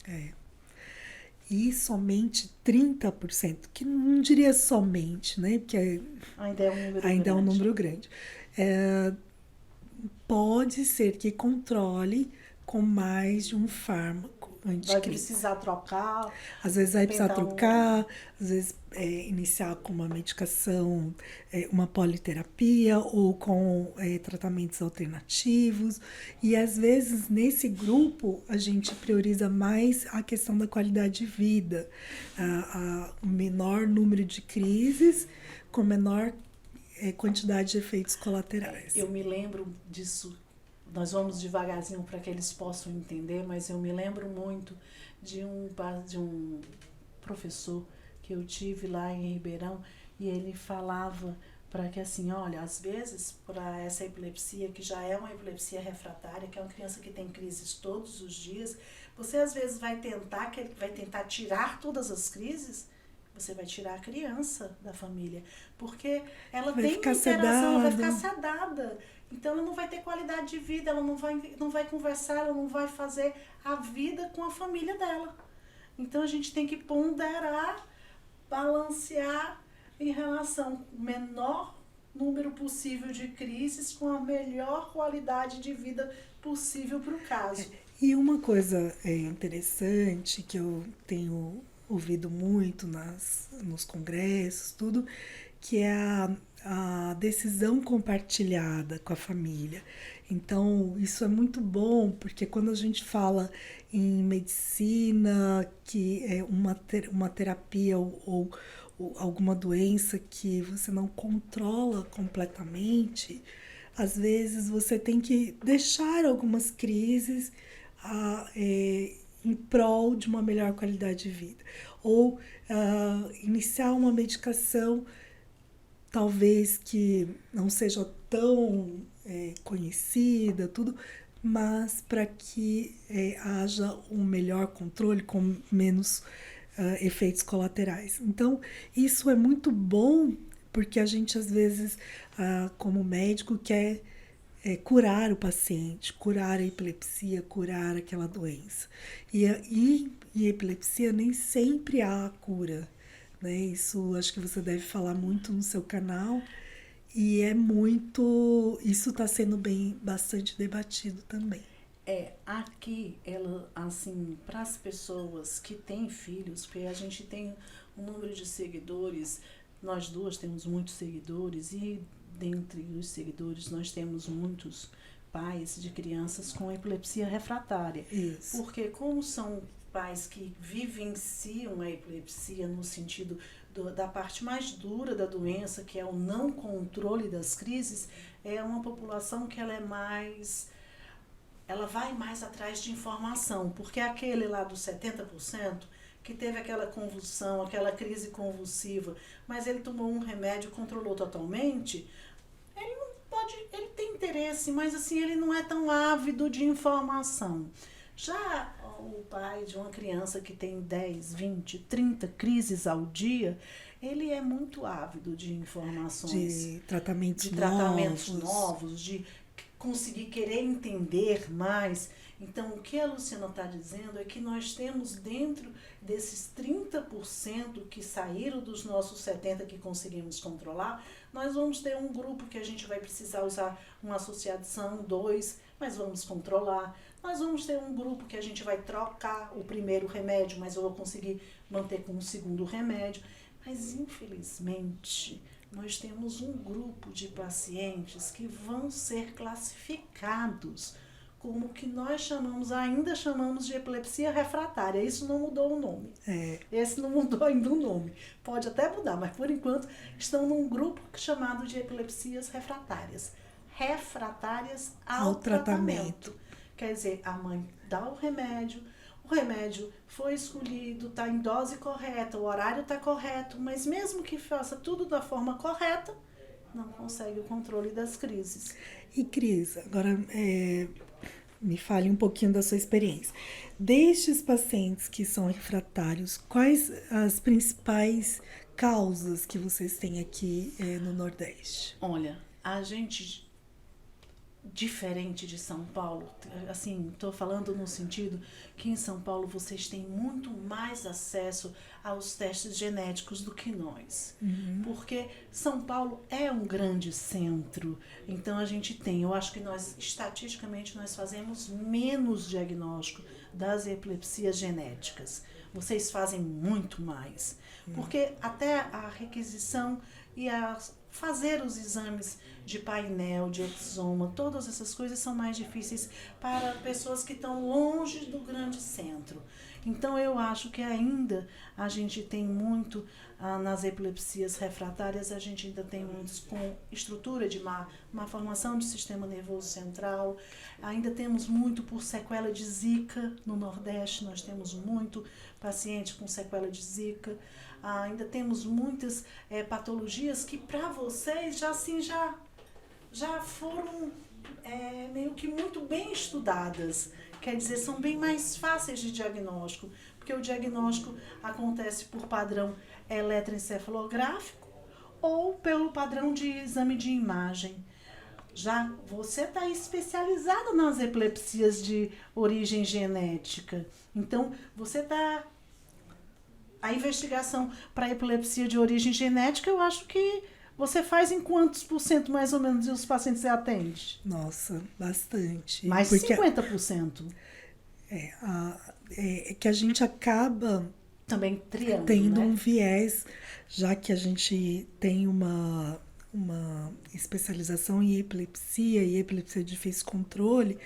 E somente 30%, que não diria somente, né? Porque ainda é um número grande. É um número grande. Pode ser que controle com mais de um fármaco anticrise. Vai precisar trocar. Às vezes vai precisar trocar, às vezes iniciar com uma medicação, uma politerapia ou com tratamentos alternativos. E às vezes nesse grupo a gente prioriza mais a questão da qualidade de vida, o menor número de crises com menor quantidade de efeitos colaterais. Eu me lembro disso. Nós vamos devagarzinho para que eles possam entender, mas eu me lembro muito de um professor que eu tive lá em Ribeirão, e ele falava para que assim, olha, às vezes para essa epilepsia, que já é uma epilepsia refratária, que é uma criança que tem crises todos os dias, você às vezes vai tentar tirar todas as crises, você vai tirar a criança da família, porque ela tem interação, ela vai ficar sedada. Então, ela não vai ter qualidade de vida, ela não vai conversar, ela não vai fazer a vida com a família dela. Então a gente tem que ponderar, balancear em relação ao menor número possível de crises com a melhor qualidade de vida possível para o caso. E uma coisa interessante que eu tenho ouvido muito nos congressos, tudo, que é a decisão compartilhada com a família. Então, isso é muito bom, porque quando a gente fala em medicina, que é uma terapia ou alguma doença que você não controla completamente, às vezes você tem que deixar algumas crises em prol de uma melhor qualidade de vida. Ou iniciar uma medicação talvez que não seja tão conhecida, tudo, mas para que haja um melhor controle com menos efeitos colaterais. Então, isso é muito bom porque a gente, às vezes, como médico, quer curar o paciente, curar a epilepsia, curar aquela doença. E em epilepsia nem sempre há cura, né? Isso acho que você deve falar muito no seu canal. E isso está sendo bastante debatido também. Aqui, ela, assim, para as pessoas que têm filhos, porque a gente tem um número de seguidores, nós duas temos muitos seguidores, e dentre os seguidores nós temos muitos pais de crianças com epilepsia refratária. Isso. Porque como são pais que vivenciam a epilepsia no sentido da parte mais dura da doença, que é o não controle das crises, é uma população que ela vai mais atrás de informação, porque aquele lá dos 70% que teve aquela convulsão, aquela crise convulsiva, mas ele tomou um remédio e controlou totalmente, ele tem interesse, mas assim, ele não é tão ávido de informação. Já o pai de uma criança que tem 10, 20, 30 crises ao dia, ele é muito ávido de informações. De tratamentos novos, de conseguir querer entender mais. Então, o que a Luciana está dizendo é que nós temos dentro desses 30% que saíram dos nossos 70% que conseguimos controlar, nós vamos ter um grupo que a gente vai precisar usar uma associação, 2, mas vamos controlar. Nós vamos ter um grupo que a gente vai trocar o primeiro remédio, mas eu vou conseguir manter com o segundo remédio. Mas, infelizmente, nós temos um grupo de pacientes que vão ser classificados como o que nós ainda chamamos de epilepsia refratária. Isso não mudou o nome. Esse não mudou ainda o nome. Pode até mudar, mas por enquanto estão num grupo chamado de epilepsias refratárias. Refratárias ao tratamento. Quer dizer, a mãe dá o remédio foi escolhido, está em dose correta, o horário está correto, mas mesmo que faça tudo da forma correta, não consegue o controle das crises. E Cris, agora me fale um pouquinho da sua experiência. Destes pacientes que são refratários, quais as principais causas que vocês têm aqui no Nordeste? Olha, a gente, diferente de São Paulo, assim, estou falando no sentido que em São Paulo vocês têm muito mais acesso aos testes genéticos do que nós. Porque São Paulo é um grande centro, então a gente eu acho que estatisticamente, nós fazemos menos diagnóstico das epilepsias genéticas. Vocês fazem muito mais, porque até a requisição e fazer os exames de painel, de exoma, todas essas coisas são mais difíceis para pessoas que estão longe do grande centro. Então, eu acho que ainda a gente tem muito, nas epilepsias refratárias, a gente ainda tem muitos com estrutura de má formação do sistema nervoso central, ainda temos muito por sequela de Zika. No Nordeste, nós temos muito paciente com sequela de Zika. Ainda temos muitas patologias que para vocês já foram meio que muito bem estudadas. Quer dizer, são bem mais fáceis de diagnóstico, porque o diagnóstico acontece por padrão eletroencefalográfico ou pelo padrão de exame de imagem. Já você está especializado nas epilepsias de origem genética, então você está a investigação para epilepsia de origem genética, eu acho que você faz em quantos por cento mais ou menos os pacientes você atende? Nossa, bastante. Mais de 50%. É que a gente acaba também triando, tendo né? um viés, já que a gente tem uma especialização em epilepsia e epilepsia de difícil controle.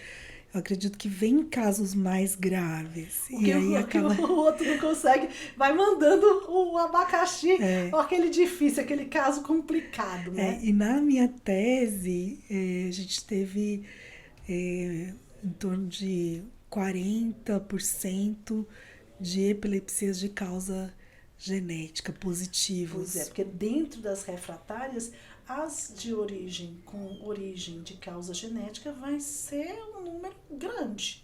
Eu acredito que vem casos mais graves. O que o outro não consegue, vai mandando o abacaxi, ou aquele difícil, aquele caso complicado, né? E na minha tese, a gente teve em torno de 40% de epilepsias de causa genética positivas. Pois é, porque dentro das refratárias, as de origem, com origem de causa genética, vai ser um número grande.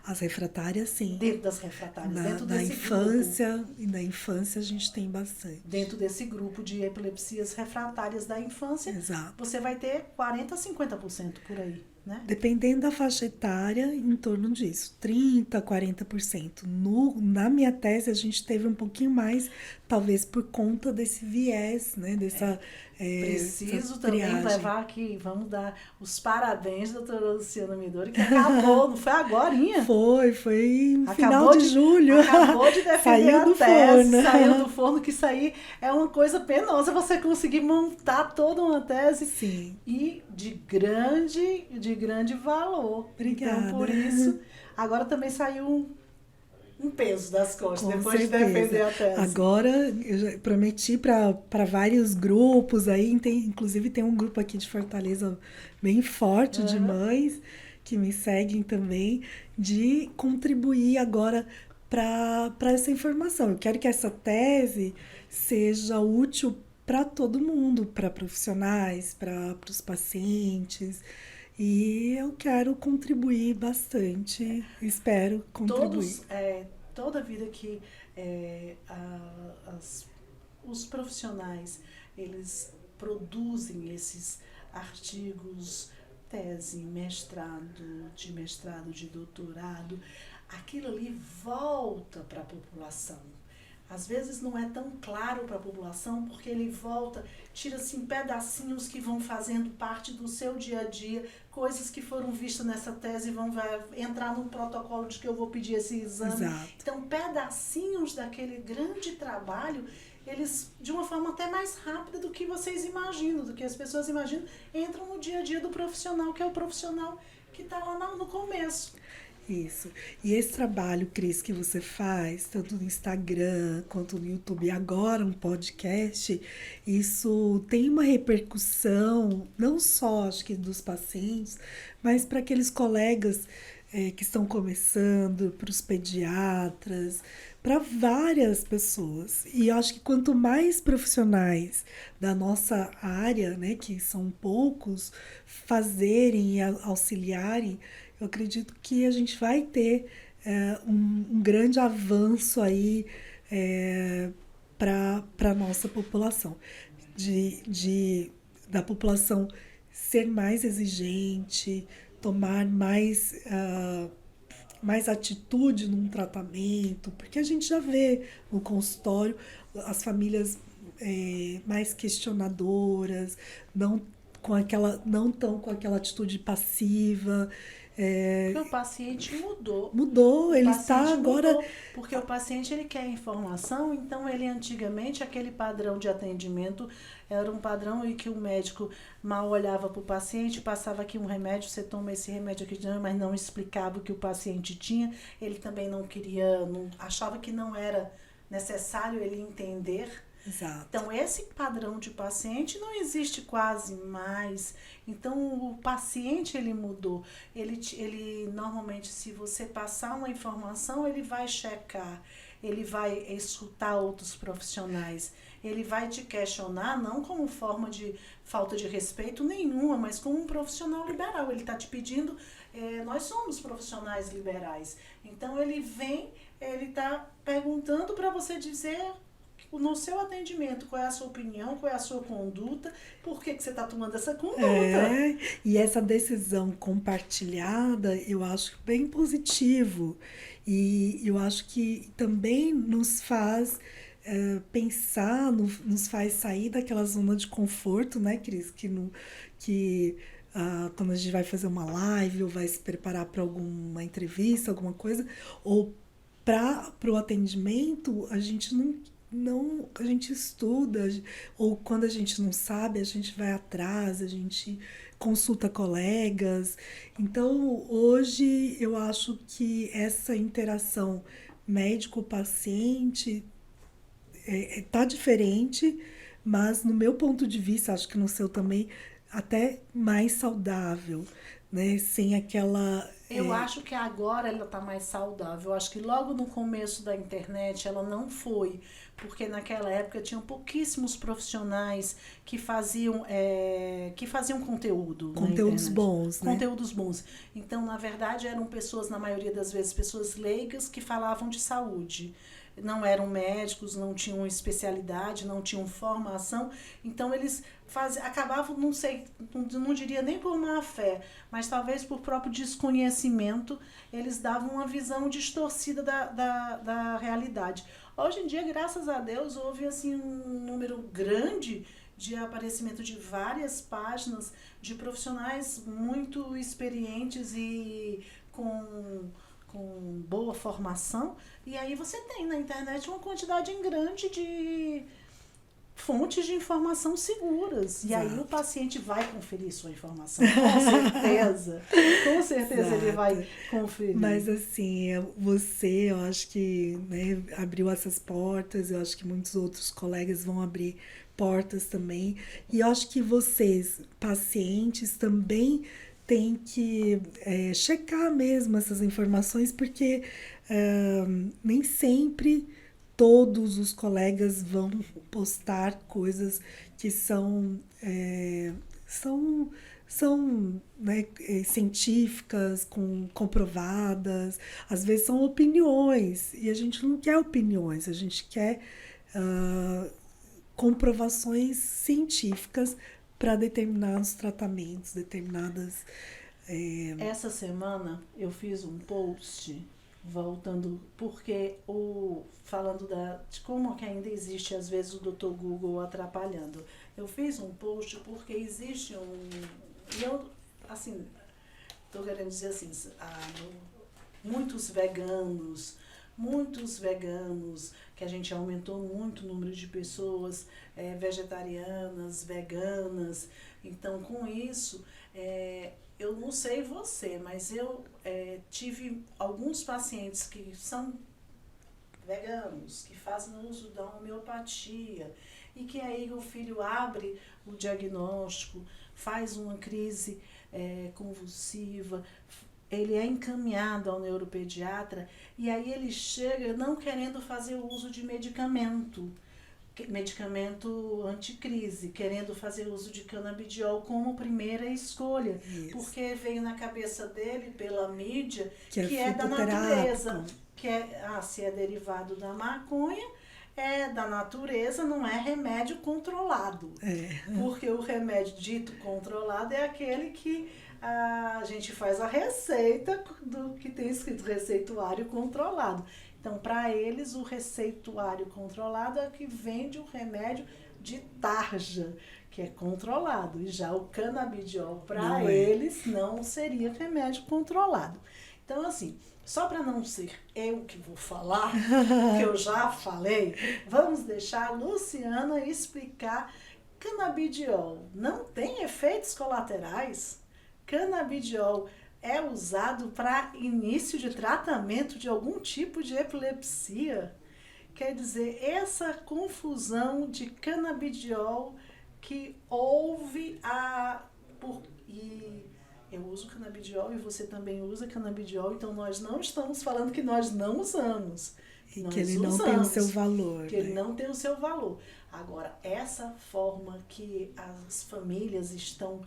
As refratárias, sim. Dentro das refratárias, dentro desse infância, grupo. E na infância a gente tem bastante. Dentro desse grupo de epilepsias refratárias da infância, exato, você vai ter 40% a 50% por aí, né? Dependendo da faixa etária, em torno disso, 30%, 40%. Na minha tese, a gente teve um pouquinho mais, talvez por conta desse viés, né? Preciso também levar aqui, vamos dar os parabéns, doutora Luciana Midori, que acabou, não foi agorinha? Foi final de julho. Acabou de defender saiu do tese, forno. Saiu do forno, que isso aí é uma coisa penosa, você conseguir montar toda uma tese. Sim. E de grande valor. Obrigada. Então, por isso, agora também saiu um peso das costas, Com depois certeza. de defender a tese. Agora, eu já prometi para vários grupos, aí inclusive tem um grupo aqui de Fortaleza bem forte, de mães, que me seguem também, de contribuir agora para essa informação. Eu quero que essa tese seja útil para todo mundo, para profissionais, para os pacientes. E eu quero contribuir bastante, espero contribuir. Toda vida que os profissionais, eles produzem esses artigos, tese, mestrado, de doutorado, aquilo ali volta para a população. Às vezes não é tão claro para a população, porque ele volta, tira assim pedacinhos que vão fazendo parte do seu dia a dia, coisas que foram vistas nessa tese vai entrar no protocolo de que eu vou pedir esse exame. Exato. Então, pedacinhos daquele grande trabalho, eles, de uma forma até mais rápida do que vocês imaginam, do que as pessoas imaginam, entram no dia a dia do profissional, que é o profissional que está lá no começo. Isso. E esse trabalho, Cris, que você faz, tanto no Instagram quanto no YouTube, e agora um podcast, isso tem uma repercussão, não só, acho que, dos pacientes, mas para aqueles colegas que estão começando, para os pediatras, para várias pessoas. E eu acho que quanto mais profissionais da nossa área, né, que são poucos, fazerem e auxiliarem, eu acredito que a gente vai ter um grande avanço aí para a nossa população, da população ser mais exigente, tomar mais atitude num tratamento, porque a gente já vê no consultório as famílias mais questionadoras, não estão com aquela atitude passiva. Porque o paciente mudou. Ele está agora... Porque o paciente ele quer informação, então ele antigamente, aquele padrão de atendimento era um padrão em que o médico mal olhava para o paciente, passava aqui um remédio, você toma esse remédio aqui, mas não explicava o que o paciente tinha. Ele também não queria, achava que não era necessário ele entender. Exato. Então, esse padrão de paciente não existe quase mais. Então, o paciente, ele mudou. Ele normalmente, se você passar uma informação, ele vai checar, ele vai escutar outros profissionais, ele vai te questionar, não como forma de falta de respeito nenhuma, mas como um profissional liberal. Ele está te pedindo, nós somos profissionais liberais. Então, ele está perguntando para você dizer no seu atendimento, qual é a sua opinião, qual é a sua conduta, por que você está tomando essa conduta. E essa decisão compartilhada, eu acho bem positivo. E eu acho que também nos faz pensar, nos faz sair daquela zona de conforto, né, Cris? Quando a gente vai fazer uma live ou vai se preparar para alguma entrevista, alguma coisa, ou para o atendimento, a gente a gente estuda, ou quando a gente não sabe, a gente vai atrás, a gente consulta colegas. Então, hoje eu acho que essa interação médico-paciente tá diferente, mas no meu ponto de vista, acho que no seu também, até mais saudável, né? Sem aquela... Eu acho que agora ela está mais saudável. Eu acho que logo no começo da internet ela não foi, porque naquela época tinham pouquíssimos profissionais que faziam conteúdo. Conteúdos bons, né? Conteúdos bons. Então, na verdade, eram pessoas, na maioria das vezes, pessoas leigas que falavam de saúde. Não eram médicos, não tinham especialidade, não tinham formação. Então, eles acabavam, não sei, não diria nem por má fé, mas talvez por próprio desconhecimento, eles davam uma visão distorcida da realidade. Hoje em dia, graças a Deus, houve assim, um número grande de aparecimento de várias páginas de profissionais muito experientes e com boa formação, e aí você tem na internet uma quantidade grande de fontes de informação seguras. E aí o paciente vai conferir sua informação, com certeza. Com certeza ele vai conferir. Mas assim, eu acho que, né, abriu essas portas, eu acho que muitos outros colegas vão abrir portas também. E eu acho que vocês, pacientes, também têm que checar mesmo essas informações, porque nem sempre todos os colegas vão postar coisas que são né, científicas, comprovadas. Às vezes são opiniões, e a gente não quer opiniões, a gente quer comprovações científicas para determinados tratamentos, determinadas... Essa semana eu fiz um post voltando, porque falando de como que ainda existe às vezes o Dr. Google atrapalhando. Eu fiz um post porque existe e eu, assim, estou querendo dizer assim, muitos veganos, que a gente aumentou muito o número de pessoas vegetarianas, veganas. Então, com isso, eu não sei você, mas eu tive alguns pacientes que são veganos, que fazem uso da homeopatia, e que aí o filho abre o diagnóstico, faz uma crise convulsiva, ele é encaminhado ao neuropediatra, e aí ele chega não querendo fazer o uso de medicamento anticrise, querendo fazer uso de canabidiol como primeira escolha. Isso. Porque veio na cabeça dele, pela mídia, que é da natureza. Se é derivado da maconha, é da natureza, não é remédio controlado. Porque o remédio dito controlado é aquele que a gente faz a receita do que tem escrito receituário controlado. Então, para eles, o receituário controlado é que vende o remédio de tarja, que é controlado. E já o canabidiol, para eles, não seria remédio controlado. Então, assim, só para não ser eu que vou falar, que eu já falei, vamos deixar a Luciana explicar. Canabidiol não tem efeitos colaterais. Canabidiol é usado para início de tratamento de algum tipo de epilepsia. Quer dizer, essa confusão de canabidiol que houve e eu uso canabidiol e você também usa canabidiol, então nós não estamos falando que nós não usamos. E que ele não tem o seu valor. Que ele não tem o seu valor. Agora, essa forma que as famílias estão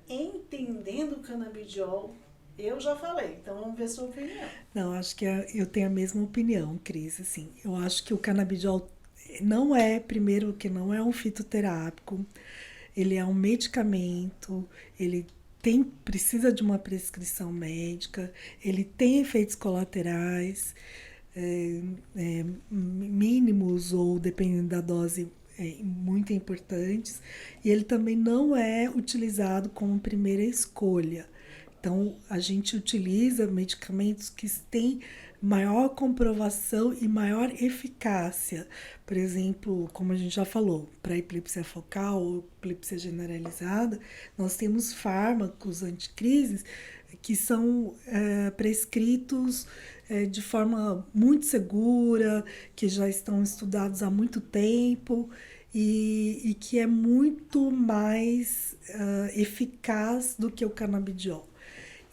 entendendo o canabidiol, eu já falei, então vamos ver sua opinião. Não, acho que eu tenho a mesma opinião, Cris. Assim, eu acho que o canabidiol não é, primeiro, que não é um fitoterápico, ele é um medicamento, ele precisa de uma prescrição médica, ele tem efeitos colaterais mínimos ou, dependendo da dose, muito importantes, e ele também não é utilizado como primeira escolha. Então, a gente utiliza medicamentos que têm maior comprovação e maior eficácia. Por exemplo, como a gente já falou, para epilepsia focal ou epilepsia generalizada, nós temos fármacos anticrises que são prescritos de forma muito segura, que já estão estudados há muito tempo e que é muito mais eficaz do que o canabidiol.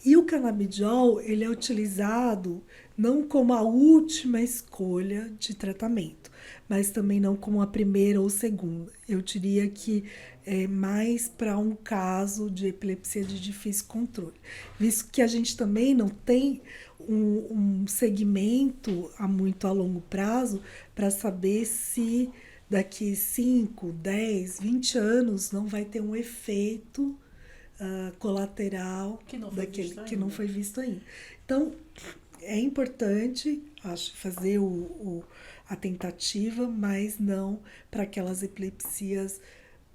E o canabidiol, ele é utilizado não como a última escolha de tratamento, mas também não como a primeira ou segunda. Eu diria que é mais para um caso de epilepsia de difícil controle, visto que a gente também não tem um segmento a longo prazo para saber se daqui 5, 10, 20 anos não vai ter um efeito colateral que não foi visto ainda. Então, é importante, acho, fazer a tentativa, mas não para aquelas epilepsias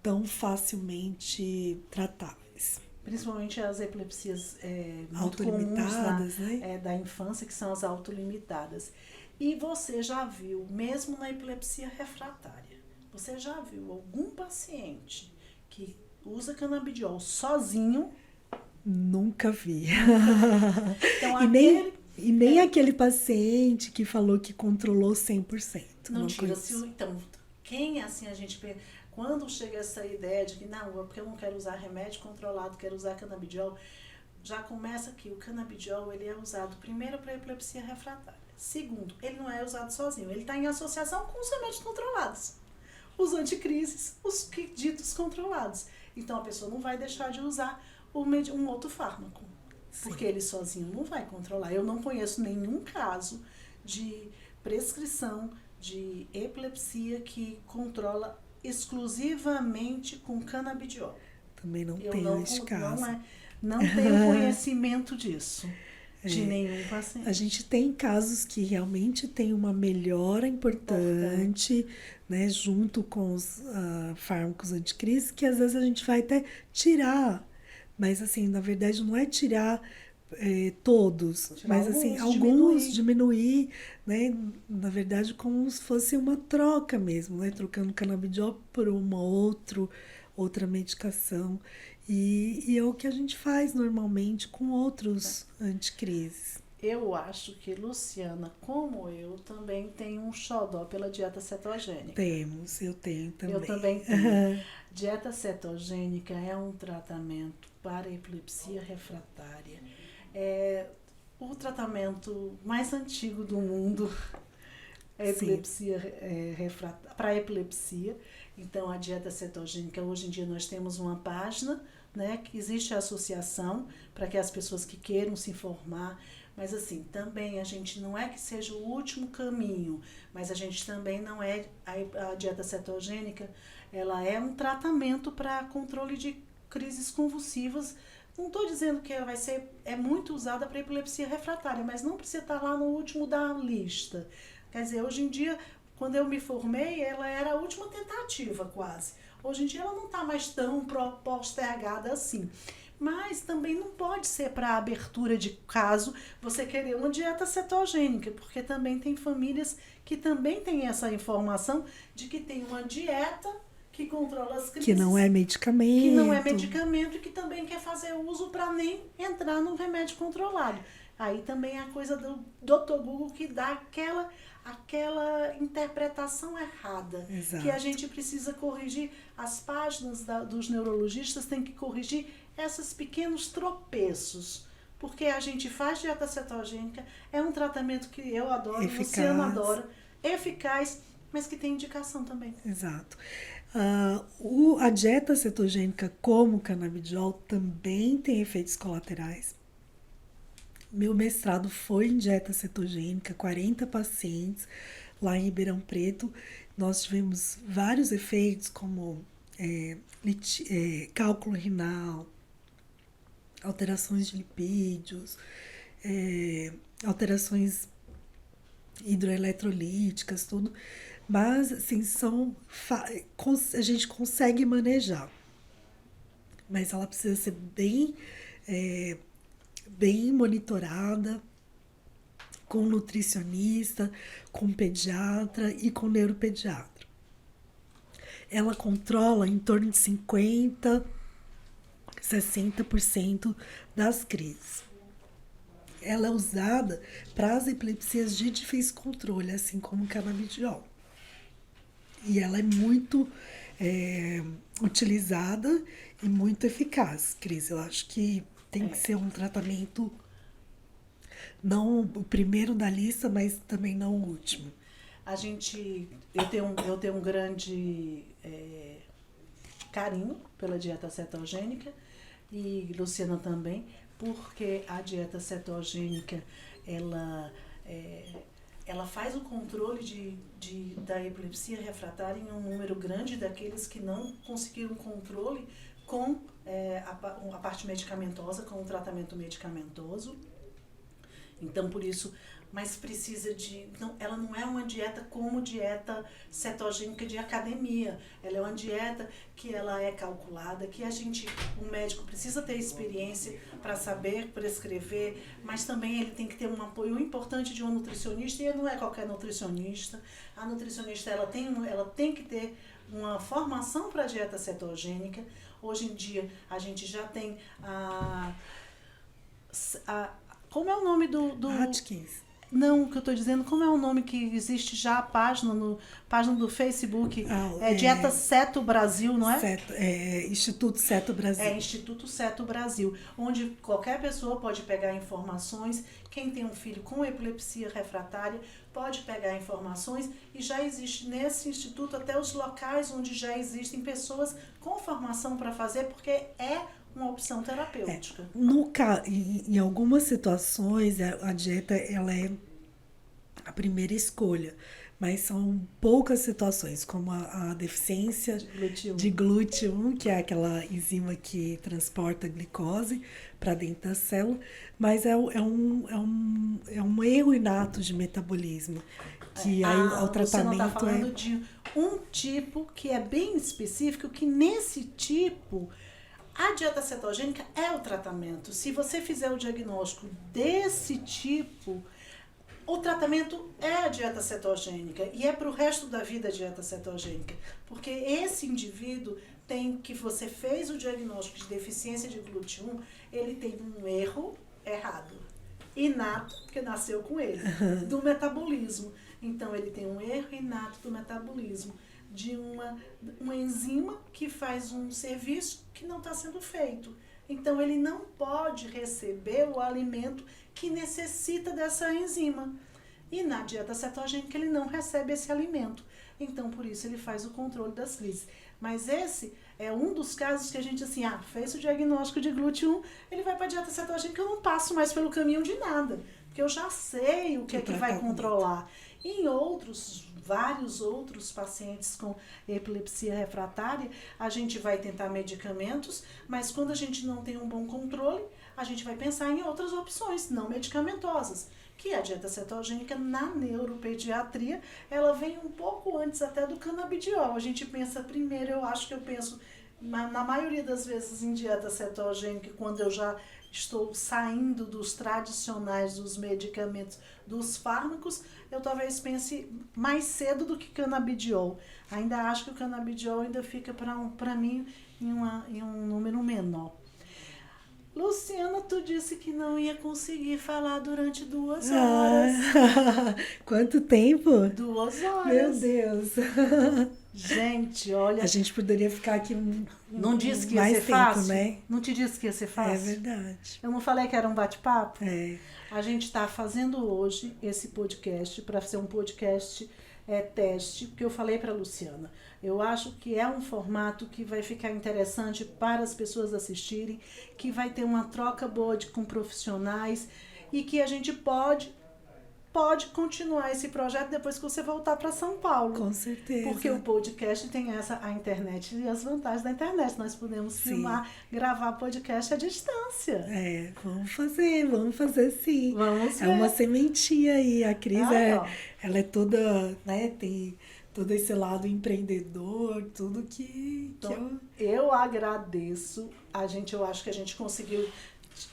tão facilmente tratáveis. Principalmente as epilepsias muito comuns da infância, que são as autolimitadas. E você já viu, mesmo na epilepsia refratária, você já viu algum paciente que usa canabidiol sozinho? Nunca vi. Então, e nem aquele paciente que falou que controlou 100%. Não tira-se. Então, quem assim a gente... Quando chega essa ideia de que não, porque eu não quero usar remédio controlado, quero usar canabidiol, já começa aqui. O canabidiol, ele é usado primeiro para epilepsia refratária. Segundo, ele não é usado sozinho. Ele está em associação com os remédios controlados. Os anticrises, os ditos controlados. Então, a pessoa não vai deixar de usar um outro fármaco. Sim. Porque ele sozinho não vai controlar. Eu não conheço nenhum caso de prescrição de epilepsia que controla exclusivamente com canabidiol. Também não tenho esse caso. Não tenho conhecimento disso. De nenhum paciente. A gente tem casos que realmente tem uma melhora importante, né, junto com os fármacos anticrise, que às vezes a gente vai até tirar, mas assim, na verdade não é tirar todos, mas assim, alguns diminuir, né, na verdade como se fosse uma troca mesmo, né, trocando canabidiol por uma outra medicação. E é o que a gente faz normalmente com outros anticrises. Eu acho que Luciana, como eu, também tem um xodó pela dieta cetogênica. Eu tenho também. Eu também tenho. Dieta cetogênica é um tratamento para epilepsia refratária. É o tratamento mais antigo do mundo. Epilepsia para epilepsia. Então, a dieta cetogênica, hoje em dia nós temos uma página, né, que existe a associação para que as pessoas que queiram se informar, mas assim, também a gente não é que seja o último caminho, mas a gente também não é, a dieta cetogênica, ela é um tratamento para controle de crises convulsivas. Não estou dizendo que ela é muito usada para epilepsia refratária, mas não precisa estar lá no último da lista. Quer dizer, hoje em dia, quando eu me formei, ela era a última tentativa quase. Hoje em dia ela não está mais tão postergada assim. Mas também não pode ser para abertura de caso você querer uma dieta cetogênica, porque também tem famílias que também têm essa informação de que tem uma dieta que controla as crises. Que não é medicamento. Que não é medicamento e que também quer fazer uso para nem entrar no remédio controlado. Aí também é a coisa do Dr. Google que dá aquela interpretação errada. Exato. Que a gente precisa corrigir. As páginas dos neurologistas têm que corrigir esses pequenos tropeços. Porque a gente faz dieta cetogênica, é um tratamento que eu adoro, o Luciano adora, eficaz, mas que tem indicação também. Exato. A dieta cetogênica, como o canabidiol, também tem efeitos colaterais. Meu mestrado foi em dieta cetogênica, 40 pacientes, lá em Ribeirão Preto. Nós tivemos vários efeitos, como cálculo renal, alterações de lipídios, alterações hidroeletrolíticas, tudo. Mas, assim, a gente consegue manejar. Mas ela precisa ser bem monitorada, com nutricionista, com pediatra e com neuropediatra. Ela controla em torno de 60% das crises. Ela é usada para as epilepsias de difícil controle, assim como o canabidiol. E ela é muito utilizada e muito eficaz, Cris. Eu acho que tem que ser um tratamento, não o primeiro da lista, mas também não o último. Eu tenho um grande carinho pela dieta cetogênica, e Luciana também, porque a dieta cetogênica, ela faz o controle da epilepsia refratária em um número grande daqueles que não conseguiram controle com a parte medicamentosa, com o tratamento medicamentoso. Então, por isso, mas precisa ela não é uma dieta como dieta cetogênica de academia. Ela é uma dieta que ela é calculada, que o médico precisa ter experiência para saber prescrever, mas também ele tem que ter um apoio importante de um nutricionista, e não é qualquer nutricionista. A nutricionista ela tem que ter uma formação para a dieta cetogênica. Hoje em dia a gente já tem como é o nome do Atkins. Não, o que eu estou dizendo, como é o nome que existe já a página do Facebook? Dieta Ceto Brasil, não é? Instituto Ceto Brasil. Instituto Ceto Brasil, onde qualquer pessoa pode pegar informações. Quem tem um filho com epilepsia refratária pode pegar informações, e já existe nesse instituto até os locais onde já existem pessoas com formação para fazer, porque é uma opção terapêutica. Em algumas situações, a dieta ela é a primeira escolha, mas são poucas situações, como a deficiência de GLUT1, que é aquela enzima que transporta a glicose para dentro da célula, mas é um erro inato de metabolismo, que aí o tratamento você não está falando de um tipo que é bem específico, que nesse tipo a dieta cetogênica é o tratamento. Se você fizer o diagnóstico desse tipo, o tratamento é a dieta cetogênica, e é para o resto da vida a dieta cetogênica, porque esse indivíduo que você fez o diagnóstico de deficiência de GLUT1, ele tem um erro errado, inato, porque nasceu com ele, do metabolismo. Então ele tem um erro inato do metabolismo, de uma enzima que faz um serviço que não está sendo feito. Então, ele não pode receber o alimento que necessita dessa enzima. E na dieta cetogênica, ele não recebe esse alimento. Então, por isso, ele faz o controle das crises. Mas esse é um dos casos que a gente, assim, fez o diagnóstico de GLUT1, ele vai para a dieta cetogênica, eu não passo mais pelo caminho de nada, porque eu já sei o que é que vai controlar. E em vários outros pacientes com epilepsia refratária, a gente vai tentar medicamentos, mas quando a gente não tem um bom controle, a gente vai pensar em outras opções não medicamentosas, que a dieta cetogênica na neuropediatria, ela vem um pouco antes até do canabidiol. A gente pensa primeiro, eu penso na maioria das vezes em dieta cetogênica, quando eu já estou saindo dos tradicionais, dos medicamentos, dos fármacos, eu talvez pense mais cedo do que canabidiol. Ainda acho que o canabidiol ainda fica para mim em um número menor. Luciana, tu disse que não ia conseguir falar durante 2 horas. Quanto tempo? 2 horas. Meu Deus. Gente, olha... A gente poderia ficar aqui não disse que ia mais ser tempo, fácil, né? Não te disse que ia ser fácil? É verdade. Eu não falei que era um bate-papo? É. A gente está fazendo hoje esse podcast para ser um podcast teste, porque eu falei para a Luciana, eu acho que é um formato que vai ficar interessante para as pessoas assistirem, que vai ter uma troca boa com profissionais, e que a gente pode pode continuar esse projeto depois que você voltar para São Paulo. Com certeza. Porque o podcast tem a internet e as vantagens da internet. Nós podemos filmar, gravar podcast à distância. Vamos fazer sim. Vamos ver. É uma sementinha aí. A Cris ela é toda, né, tem todo esse lado empreendedor, tudo que então, eu agradeço. Eu acho que a gente conseguiu.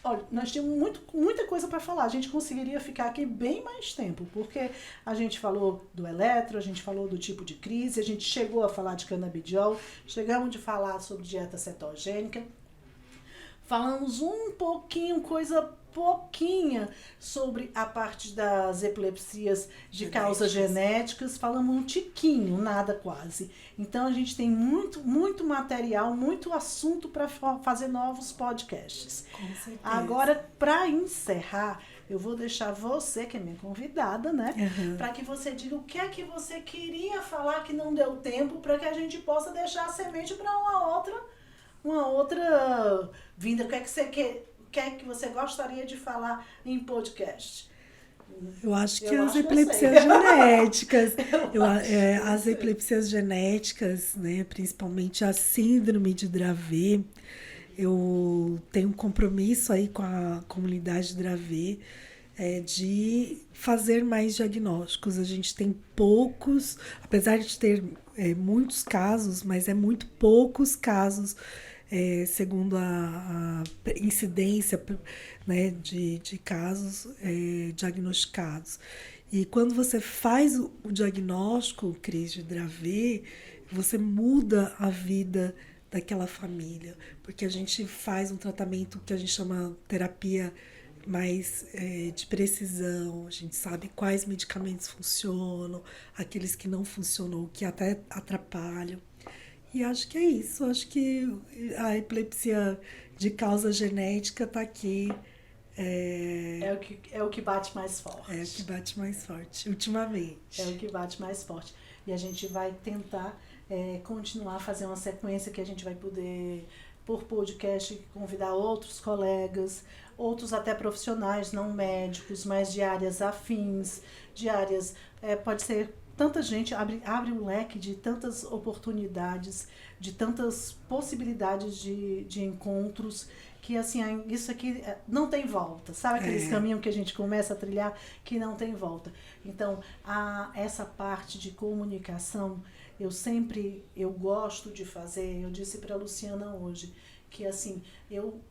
Olha, nós tínhamos muita coisa para falar. A gente conseguiria ficar aqui bem mais tempo, porque a gente falou do eletro, a gente falou do tipo de crise, a gente chegou a falar de canabidiol, chegamos de falar sobre dieta cetogênica, falamos um pouquinho, pouquinha sobre a parte das epilepsias de causas genéticas, falamos um tiquinho, nada quase. Então a gente tem muito material, muito assunto para fazer novos podcasts. Com certeza. Agora, para encerrar, eu vou deixar você, que é minha convidada, né? Para que você diga o que é que você queria falar que não deu tempo, para que a gente possa deixar a semente para uma outra vinda. O que é que você gostaria de falar em podcast? Eu acho que as epilepsias genéticas, as epilepsias genéticas, né, principalmente a síndrome de Dravet, eu tenho um compromisso aí com a comunidade Dravet de fazer mais diagnósticos. A gente tem poucos, apesar de ter muitos casos, mas muito poucos casos, segundo a incidência, né, de casos diagnosticados. E quando você faz o diagnóstico, Cris, de Dravet, você muda a vida daquela família, porque a gente faz um tratamento que a gente chama terapia mais de precisão, a gente sabe quais medicamentos funcionam, aqueles que não funcionam, que até atrapalham. E acho que é isso, acho que a epilepsia de causa genética está aqui. É o que bate mais forte. É o que bate mais forte, ultimamente. É o que bate mais forte. E a gente vai tentar continuar a fazer uma sequência que a gente vai poder, por podcast, convidar outros colegas, outros até profissionais, não médicos, mas de áreas afins, de áreas, pode ser tanta gente, abre um leque de tantas oportunidades, de tantas possibilidades de encontros, que assim, isso aqui não tem volta, sabe aqueles caminhos que a gente começa a trilhar que não tem volta. Então, essa parte de comunicação, eu gosto de fazer. Eu disse para a Luciana hoje, que assim,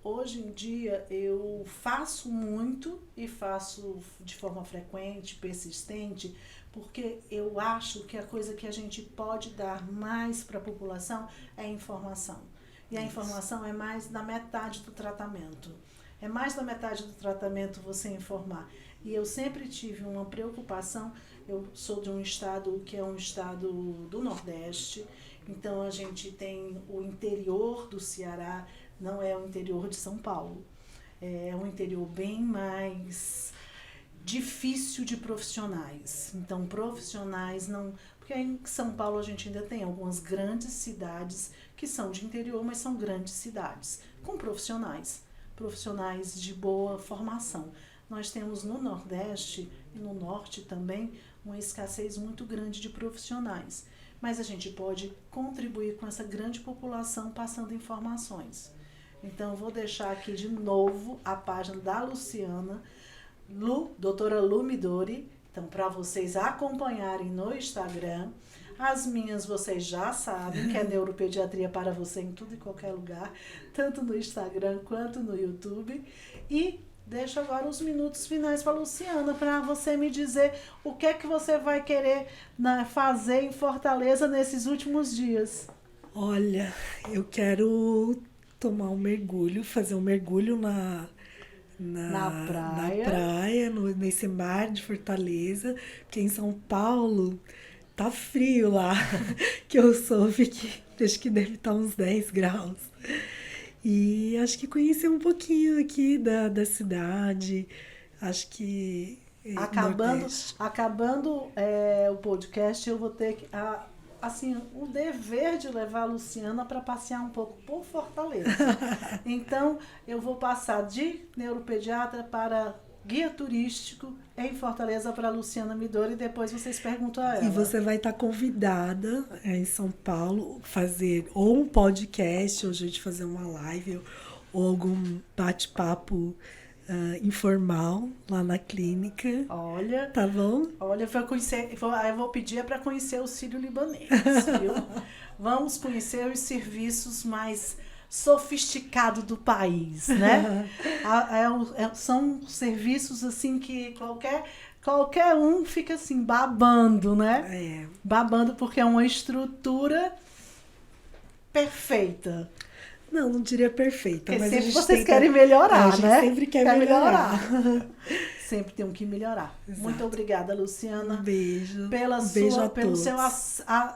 hoje em dia eu faço muito e faço de forma frequente, persistente, porque eu acho que a coisa que a gente pode dar mais para a população é informação. E a informação é mais da metade do tratamento. É mais da metade do tratamento você informar. E eu sempre tive uma preocupação. Eu sou de um estado que é um estado do Nordeste, então a gente tem o interior do Ceará, não é o interior de São Paulo. É um interior bem mais difícil de profissionais. Então, profissionais não... Porque em São Paulo a gente ainda tem algumas grandes cidades que são de interior, mas são grandes cidades, com profissionais de boa formação. Nós temos no Nordeste e no Norte também uma escassez muito grande de profissionais, mas a gente pode contribuir com essa grande população passando informações. Então, vou deixar aqui de novo a página da Luciana, doutora Lu Midori, então, para vocês acompanharem no Instagram. As minhas vocês já sabem, que é Neuropediatria para você em tudo e qualquer lugar, tanto no Instagram quanto no YouTube. E deixo agora os minutos finais para a Luciana, para você me dizer o que é que você vai querer fazer em Fortaleza nesses últimos dias. Olha, eu quero tomar um mergulho, fazer um mergulho na praia, nesse mar de Fortaleza, porque em São Paulo tá frio lá, que eu soube que acho que deve estar uns 10 graus. E acho que conhecer um pouquinho aqui da cidade, acho que... Acabando o podcast, eu vou ter o dever de levar a Luciana para passear um pouco por Fortaleza. Então, eu vou passar de neuropediatra para guia turístico em Fortaleza para Luciana Midori, e depois vocês perguntam a ela. E você vai estar convidada em São Paulo fazer ou um podcast, ou a gente fazer uma live, ou algum bate-papo informal lá na clínica. Olha, tá bom? Olha, eu vou pedir para conhecer o Sírio-Libanês, viu? Vamos conhecer os serviços mais sofisticados do país, né? São serviços assim que qualquer um fica assim babando, né? Babando porque é uma estrutura perfeita. Não diria perfeita, mas sempre vocês querem melhorar, a gente né? sempre quer melhorar. Sempre tem que melhorar. Exato. Muito obrigada, Luciana. Um beijo. Pelo seu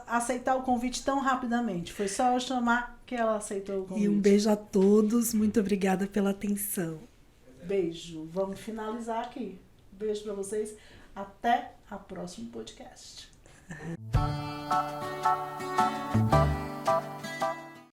aceitar o convite tão rapidamente. Foi só eu chamar que ela aceitou o convite. E um beijo a todos. Muito obrigada pela atenção. Beijo. Vamos finalizar aqui. Beijo para vocês. Até o próximo podcast.